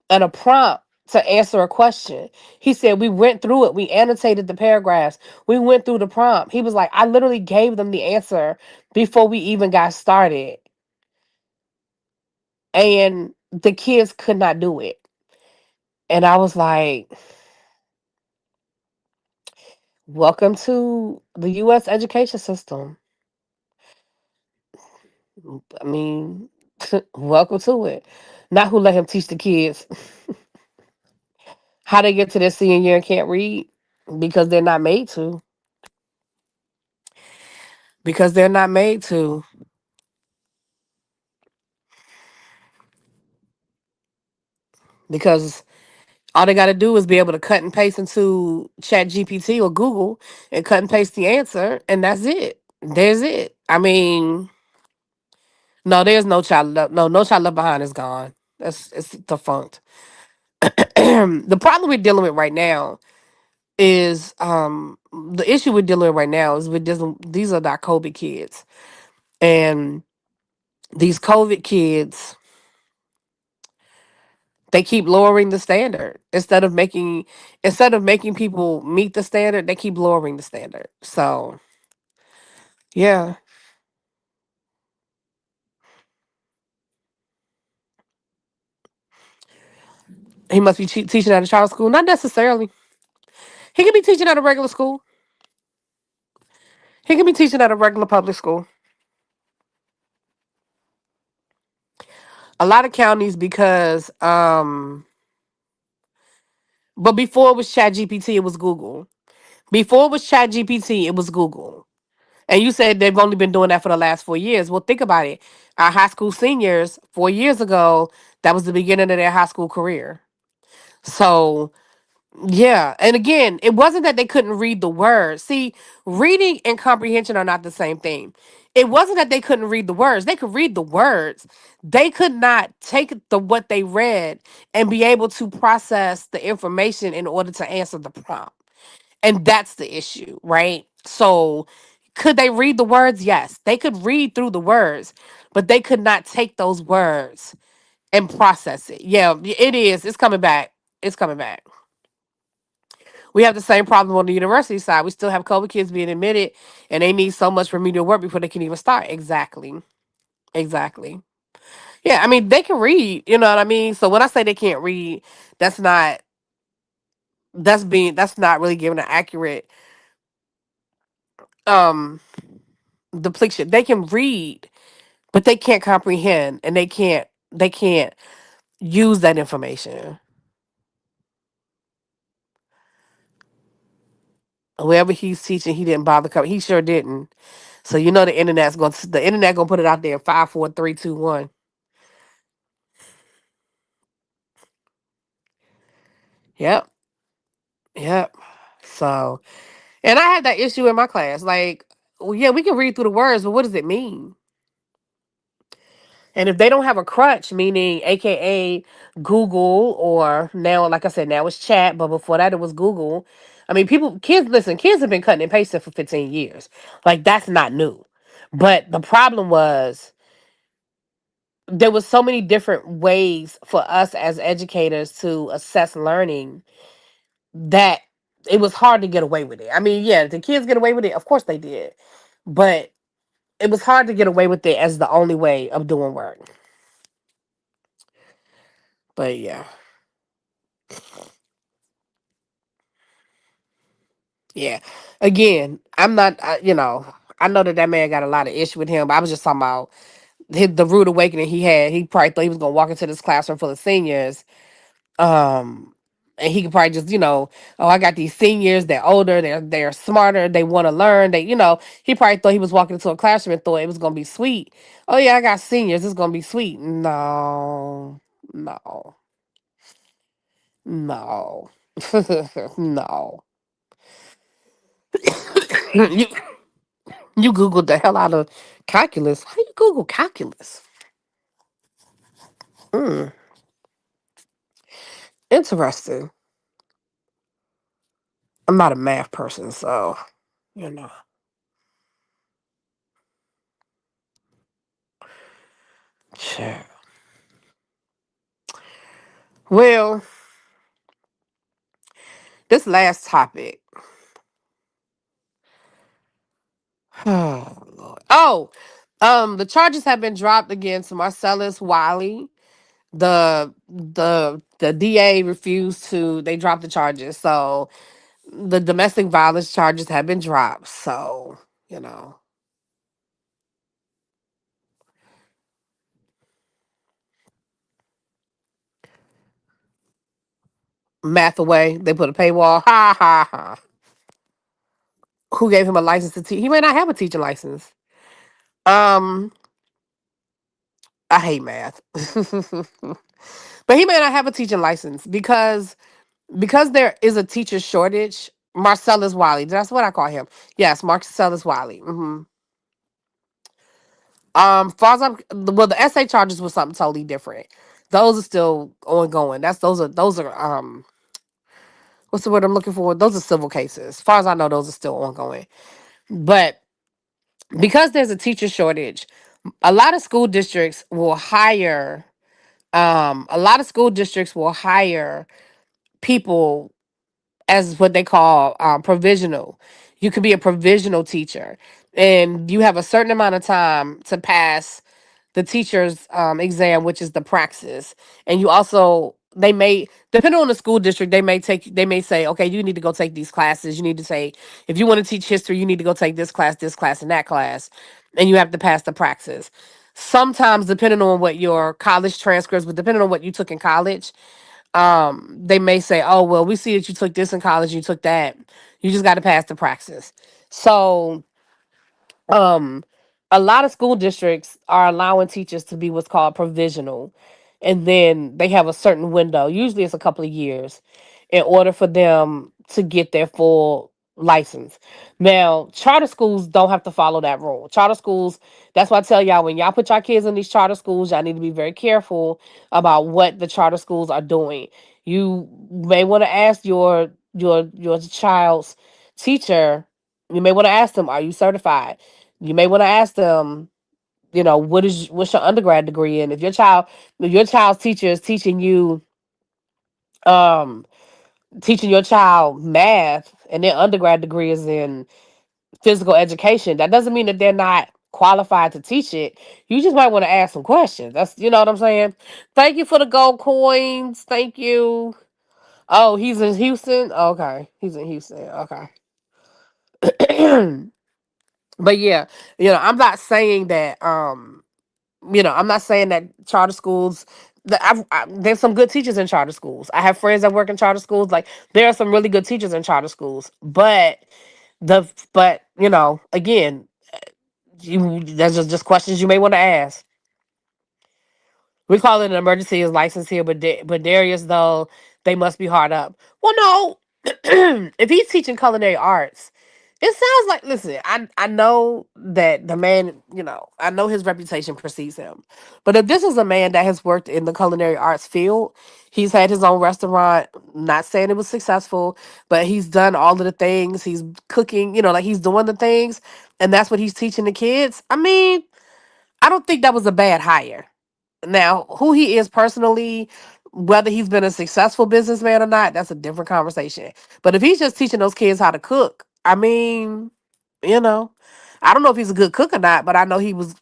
and a prompt to answer a question. He said we went through it, we annotated the paragraphs, we went through the prompt. He was like, I literally gave them the answer before we even got started. And the kids could not do it. And I was like, welcome to the US education system. I mean, welcome to it. Not who let him teach the kids how they get to their senior year and can't read because they're not made to. Because they're not made to. Because all they got to do is be able to cut and paste into Chat GPT or Google and cut and paste the answer, and that's it. There's it. I mean, no, there's no child left. No, no child left behind is gone. It's defunct. The problem we're dealing with right now is the issue we're dealing with right now is these are not COVID kids. And these COVID kids, they keep lowering the standard. Instead of making people meet the standard, they keep lowering the standard. So yeah. He must be teaching at a charter school. Not necessarily. He could be teaching at a regular school. He could be teaching at a regular public school. A lot of counties because but before it was Chat GPT, it was Google. Before it was Chat GPT, it was Google. And you said they've only been doing that for the last 4 years. Well, think about it. Our high school seniors, 4 years ago, that was the beginning of their high school career. So, yeah. And again, it wasn't that they couldn't read the words. See, reading and comprehension are not the same thing. It wasn't that they couldn't read the words. They could read the words. They could not take what they read and be able to process the information in order to answer the prompt. And that's the issue, right? So, could they read the words? Yes. They could read through the words, but they could not take those words and process it. Yeah, it is. It's coming back. It's coming back. We have the same problem on the university side. We still have COVID kids being admitted and they need so much remedial work before they can even start. Exactly. Exactly. Yeah, I mean, they can read, you know what I mean? So when I say they can't read, that's not that's not really giving an accurate um depiction. They can read, but they can't comprehend and they can't use that information. Whoever he's teaching, he didn't bother coming. He sure didn't. So you know the internet gonna put it out there 5, 4, 3, 2, 1. Yep. Yep. So and I had that issue in my class. Like, well, yeah, we can read through the words, but what does it mean? And if they don't have a crutch, meaning AKA Google, or now, like I said, now it's chat, but before that it was Google. I mean, kids have been cutting and pasting for 15 years. Like, that's not new. But the problem was there was so many different ways for us as educators to assess learning that it was hard to get away with it. I mean, yeah, the kids get away with it? Of course they did. But it was hard to get away with it as the only way of doing work. But yeah. Yeah. Again, I'm not. I know that man got a lot of issue with him, but I was just talking about the rude awakening he had. He probably thought he was gonna walk into this classroom full of seniors, um, and he could probably just, oh, I got these seniors. They're older. They're smarter. They want to learn. He probably thought he was walking into a classroom and thought it was gonna be sweet. Oh yeah, I got seniors. It's gonna be sweet. No, no, no, no. you you googled the hell out of calculus. How you Google calculus? Hmm, interesting. I'm not a math person, so you know. Sure. Well, this last topic. Oh, Lord. Oh, the charges have been dropped against Marcellus Wiley. The DA refused to. They dropped the charges, so the domestic violence charges have been dropped. So you know, math away. They put a paywall. Ha ha ha. Who gave him a license to teach? He may not have a teaching license. Um, I hate math, but he may not have a teaching license because there is a teacher shortage. Marcellus Wiley, that's what I call him. Yes, Marcellus Wiley. Far as the essay charges was something totally different. Those are still ongoing. Those are what's the word I'm looking for? Those are civil cases. As far as I know, those are still ongoing. But because there's a teacher shortage, a lot of school districts will hire. A lot of school districts will hire people as what they call provisional. You could be a provisional teacher, and you have a certain amount of time to pass the teacher's exam, which is the praxis. And you also they may, depending on the school district, they may say, okay, you need to go take these classes. You need to say, if you want to teach history, you need to go take this class, and that class, and you have to pass the praxis. Sometimes, depending on what your college transcripts, but depending on what you took in college, they may say, oh well, we see that you took this in college, you took that, you just got to pass the praxis. So um a lot of school districts are allowing teachers to be what's called provisional, and then they have a certain window, usually it's a couple of years, in order for them to get their full license. Now charter schools don't have to follow that rule. Charter schools, that's why I tell y'all, when y'all put your kids in these charter schools, y'all need to be very careful about what the charter schools are doing. You may want to ask your child's teacher, you may want to ask them, are you certified? You may want to ask them, what's your undergrad degree in? If your child's teacher is um teaching your child math and their undergrad degree is in physical education, that doesn't mean that they're not qualified to teach it. You just might want to ask some questions. That's, you know what I'm saying? Thank you for the gold coins. Thank you. Oh, he's in Houston. Okay, he's in Houston. Okay. But yeah, I'm not saying that. I'm not saying that charter schools. There's some good teachers in charter schools. I have friends that work in charter schools. Like, there are some really good teachers in charter schools. But again, there's just questions you may want to ask. We call it an emergency as license here, but Darius, though, they must be hard up. Well, no, if he's teaching culinary arts, it sounds like, listen, I know that the man, I know his reputation precedes him. But if this is a man that has worked in the culinary arts field, he's had his own restaurant, not saying it was successful, but he's done all of the things. He's cooking, like he's doing the things, and that's what he's teaching the kids. I mean, I don't think that was a bad hire. Now, who he is personally, whether he's been a successful businessman or not, that's a different conversation. But if he's just teaching those kids how to cook, I mean, you know, I don't know if he's a good cook or not, but I know he was,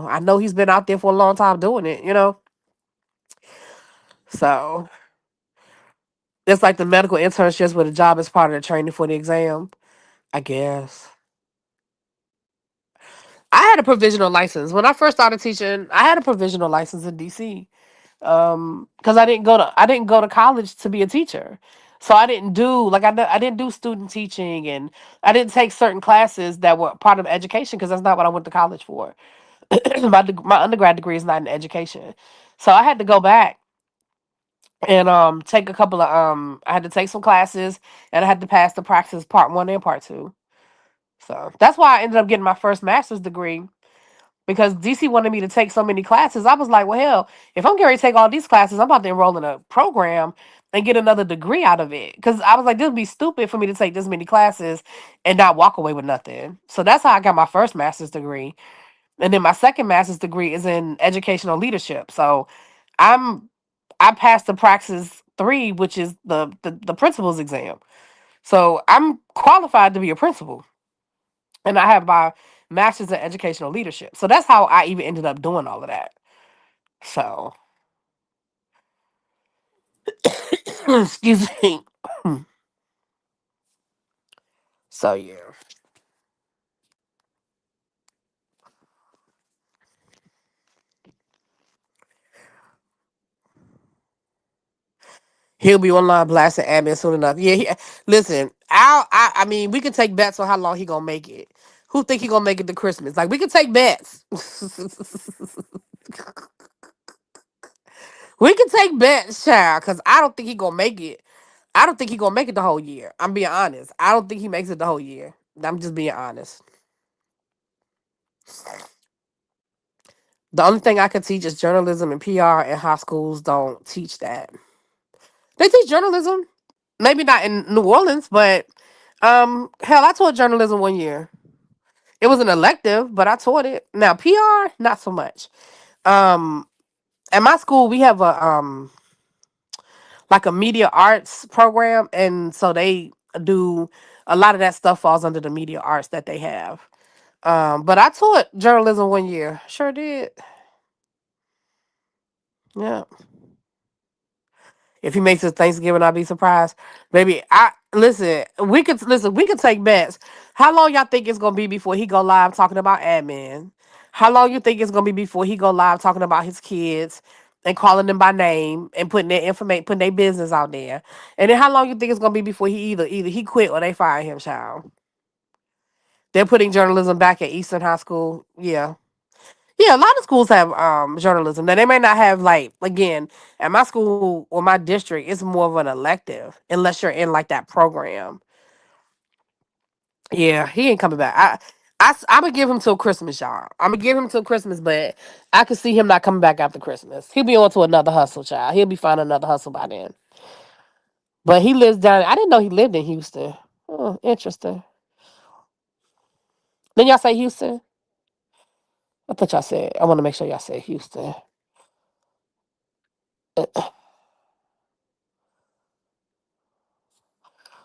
I know he's been out there for a long time doing it, So It's like the medical internships where the job is part of the training for the exam. I guess. I had a provisional license when I first started teaching. I had a provisional license in DC. Because I didn't go to college to be a teacher, so I didn't do I didn't do student teaching, and I didn't take certain classes that were part of education because that's not what I went to college for. My undergrad degree is not in education, so I had to go back and take a couple of I had to take some classes, and I had to pass the praxis part one and part two. So that's why I ended up getting my first master's degree because DC wanted me to take so many classes. I was like, well, hell, if I'm going to take all these classes, I'm about to enroll in a program and get another degree out of it. Because I was like, this would be stupid for me to take this many classes and not walk away with nothing. So that's how I got my first master's degree. And then my second master's degree is in educational leadership. So I'm I passed the Praxis 3, which is the principal's exam. So I'm qualified to be a principal, and I have my master's in educational leadership. So that's how I even ended up doing all of that. So, excuse me. So yeah, he'll be online blasting admin soon enough. Yeah, listen, I mean, we can take bets on how long he gonna make it. Who think he gonna make it to Christmas? Like we can take bets. We can take bets, child, because I don't think he gonna make it. I don't think he gonna make it the whole year. I'm being honest. I don't think he makes it the whole year. I'm just being honest. The only thing I could teach is journalism and PR, and high schools don't teach that. They teach journalism, maybe not in New Orleans, but hell, I taught journalism 1 year. It was an elective, but I taught it. Now PR, not so much. Um, at my school, we have a like a media arts program, and so they do a lot of that stuff falls under the media arts that they have. But I taught journalism 1 year. Sure did. Yeah. If he makes it Thanksgiving, I'll be surprised. Baby, I listen, we could take bets. How long y'all think it's gonna be before he go live talking about admin? How long you think it's gonna be before he go live talking about his kids and calling them by name and putting their information, putting their business out there? And then how long you think it's gonna be before he either he quit or they fire him, child? They're putting journalism back at Eastern High School. Yeah. Yeah, a lot of schools have journalism. Now they may not have like again at my school or my district, it's more of an elective unless you're in like that program. Yeah, he ain't coming back. I'm gonna give him till Christmas, y'all. I'm gonna give him till Christmas, but I can see him not coming back after Christmas. He'll be on to another hustle, child. He'll be finding another hustle by then. But he lives down. I didn't know he lived in Houston. Oh, interesting. Then y'all say Houston. I thought y'all said. I want to make sure y'all said Houston.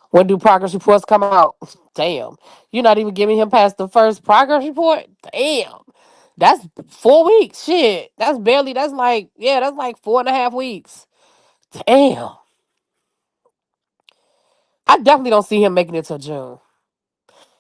When do progress reports come out? Damn. You're not even giving him past the first progress report? Damn. That's 4 weeks. Shit. That's like 4.5 weeks. Damn. I definitely don't see him making it till June.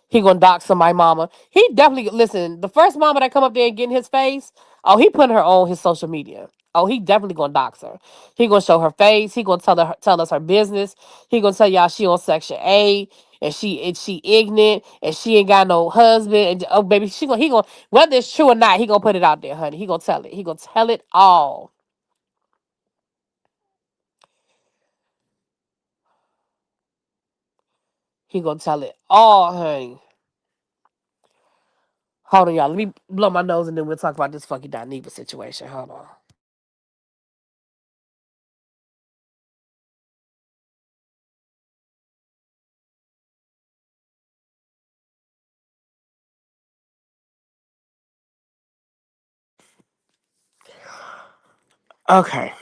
He gonna dox somebody mama. He definitely listen. The first mama that come up there and get in his face, oh, he putting her on his social media. Oh, he definitely gonna dox her. He gonna show her face. He gonna tell us her business. He gonna tell y'all she on Section A and she ignorant and she ain't got no husband. And oh baby, he gonna whether it's true or not, he gonna put it out there, honey. He gonna tell it. He gonna tell it all. He gonna tell it all, honey. Hold on, y'all. Let me blow my nose and then we'll talk about this fucking Dineva situation. Hold on. Okay.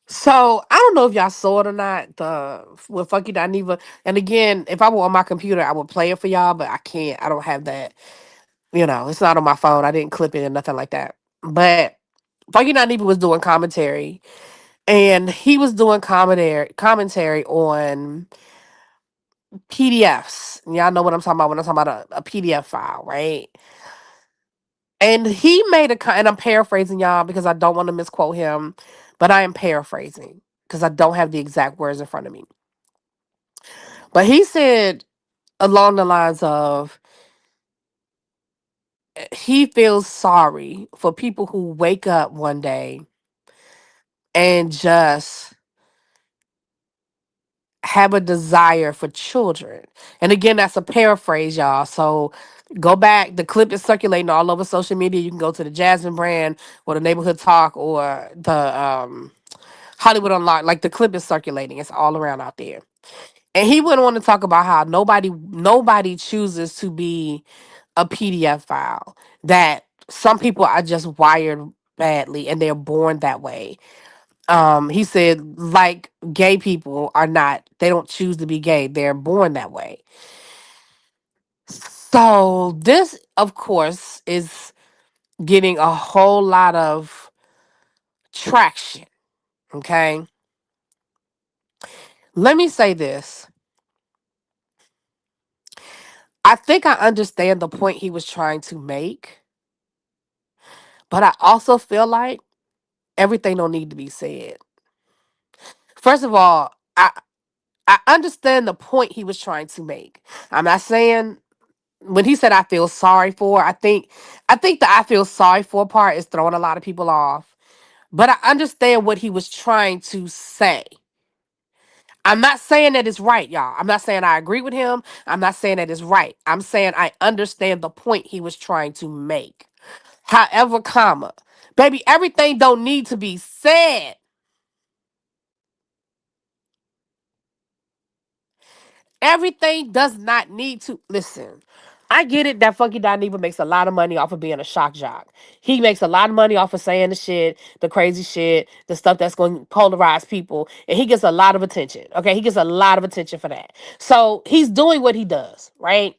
So I don't know if y'all saw it or not. The with Funky Dineva, and again, if I were on my computer, I would play it for y'all, but I can't. I don't have that. It's not on my phone. I didn't clip it or nothing like that. But Funky Dineva was doing commentary, and he was doing commentary on PDFs. Y'all know what I'm talking about when I'm talking about a PDF file, right? And he made and I'm paraphrasing y'all because I don't want to misquote him, but I am paraphrasing because I don't have the exact words in front of me. But he said along the lines of he feels sorry for people who wake up one day and just have a desire for children. And again, that's a paraphrase, y'all. So go back. The clip is circulating all over social media. You can go to the Jasmine brand or the Neighborhood Talk or the Hollywood Unlocked. Like the clip is circulating. It's all around out there. And he went on to talk about how nobody chooses to be a PDF file. That some people are just wired badly and they're born that way. He said like gay people are not, they don't choose to be gay, they're born that way. So this of course is getting a whole lot of traction. Okay, let me say this. I think I understand the point he was trying to make, but I also feel like everything don't need to be said. First of all, I understand the point he was trying to make. I'm not saying when he said I feel sorry for, I think the I feel sorry for part is throwing a lot of people off. But I understand what he was trying to say. I'm not saying that it's right, y'all. I'm not saying I agree with him. I'm not saying that it's right. I'm saying I understand the point he was trying to make. However, comma, baby, everything don't need to be said. Everything does not need to listen. I get it that Funky Dineva makes a lot of money off of being a shock jock. He makes a lot of money off of saying the shit, the crazy shit, the stuff that's going to polarize people, and he gets a lot of attention. Okay, he gets a lot of attention for that. So he's doing what he does, right?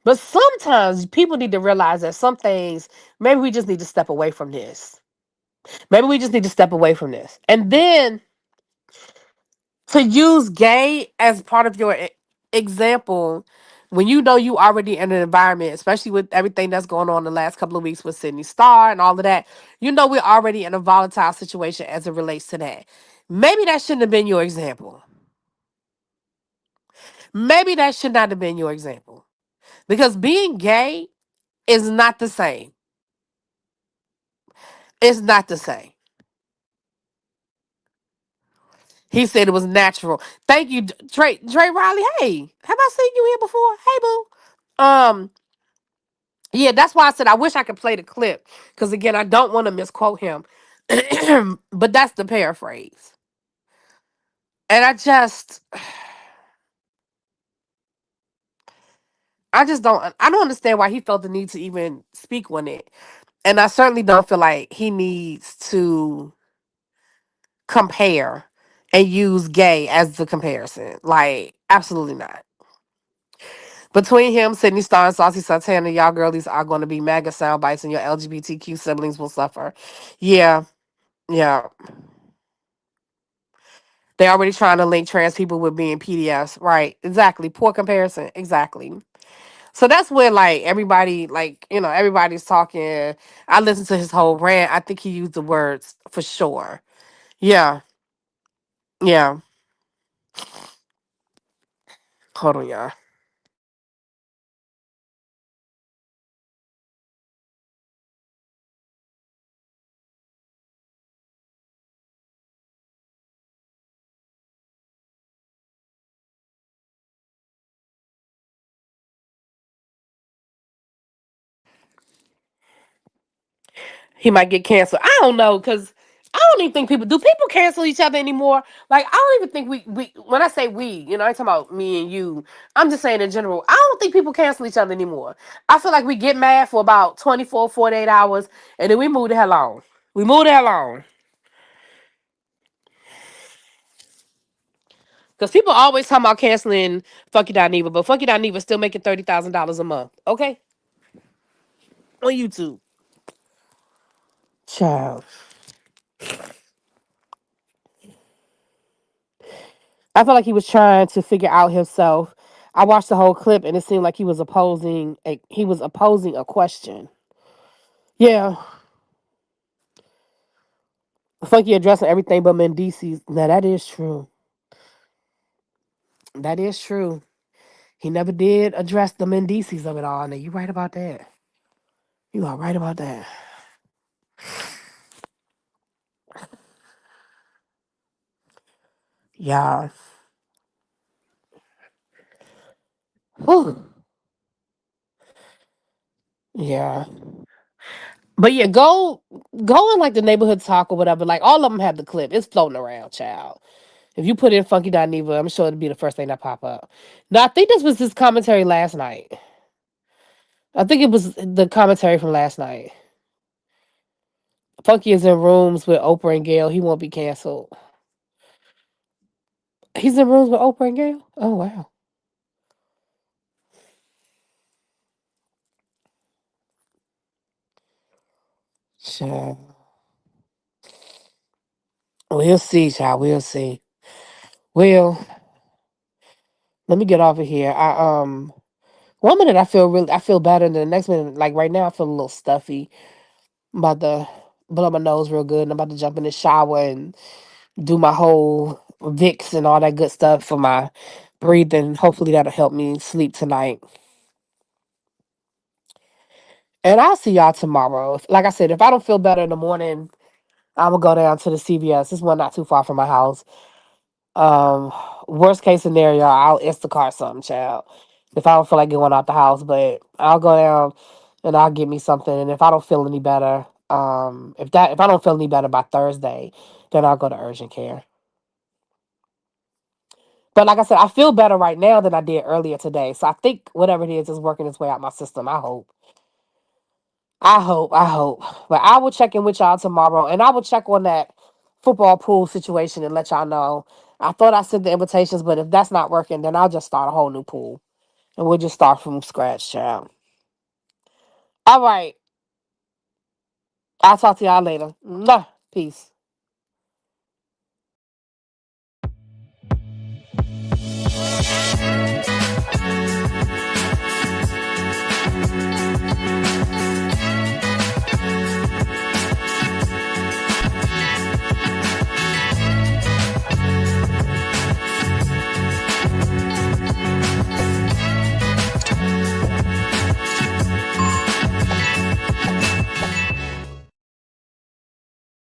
But sometimes people need to realize that some things, maybe we just need to step away from this. Maybe we just need to step away from this. And then to use gay as part of your example when you know you already in an environment, especially with everything that's going on the last couple of weeks with Sydney Star and all of that, you know we're already in a volatile situation as it relates to that. Maybe that shouldn't have been your example. Maybe that should not have been your example. Because being gay is not the same. It's not the same. He said it was natural. Thank you, Dre Riley. Hey, have I seen you here before? Hey, boo. Yeah, that's why I said I wish I could play the clip because again, I don't want to misquote him, but that's the paraphrase. And I don't understand why he felt the need to even speak on it, and I certainly don't feel like he needs to compare and use gay as the comparison. Like, absolutely not. Between him, Sydney Star, and Saucy Santana, y'all girlies are going to be mega sound bites, and your LGBTQ siblings will suffer. Yeah, yeah. They already trying to link trans people with being PDFs. Right. Exactly. Poor comparison. Exactly. So that's where like everybody, like, everybody's talking. I listened to his whole rant. I think he used the words for sure. Yeah. Yeah. Hold on, y'all. He might get canceled. I don't know, because I don't even think do people cancel each other anymore? Like, I don't even think we when I say we, I ain't talking about me and you. I'm just saying in general, I don't think people cancel each other anymore. I feel like we get mad for about 24, 48 hours, and then we move the hell on. We move the hell on. Because people always talking about canceling Funky Dineva, but Funky Dineva still making $30,000 a month. Okay? On YouTube. Child. I felt like he was trying to figure out himself. I watched the whole clip and it seemed like he was opposing a question. Yeah, Funky addressing everything but Mendices. Now that is true. That is true. He never did address the Mendices of it all. Now you right about that. You are right about that. Yeah. Whew. Yeah. But yeah, go in like the neighborhood talk or whatever. Like all of them have the clip. It's floating around, child. If you put in Funky Dineva, I'm sure it'll be the first thing that pop up. Now I think this was his commentary last night. I think it was the commentary from last night. Funky is in rooms with Oprah and Gail. He won't be canceled. He's in rooms with Oprah and Gail? Oh wow. Sure. We'll see, child. We'll see. Well, let me get off of here. One minute I feel better, and the next minute, like right now, I feel a little stuffy. I'm about to blow my nose real good, and I'm about to jump in the shower and do my whole Vicks and all that good stuff for my breathing. Hopefully that'll help me sleep tonight. And I'll see y'all tomorrow. Like I said, if I don't feel better in the morning, I'm gonna go down to the CVS. This one not too far from my house. Um, Worst case scenario, I'll Instacart something, child. If I don't feel like going out the house, but I'll go down and I'll get me something. And if I don't feel any better, if I don't feel any better by Thursday, then I'll go to urgent care. But like I said, I feel better right now than I did earlier today. So I think whatever it is working its way out my system. I hope. I hope. But I will check in with y'all tomorrow and I will check on that football pool situation and let y'all know. I thought I sent the invitations, but if that's not working, then I'll just start a whole new pool. And we'll just start from scratch, child. All right. I'll talk to y'all later. Mwah. Peace.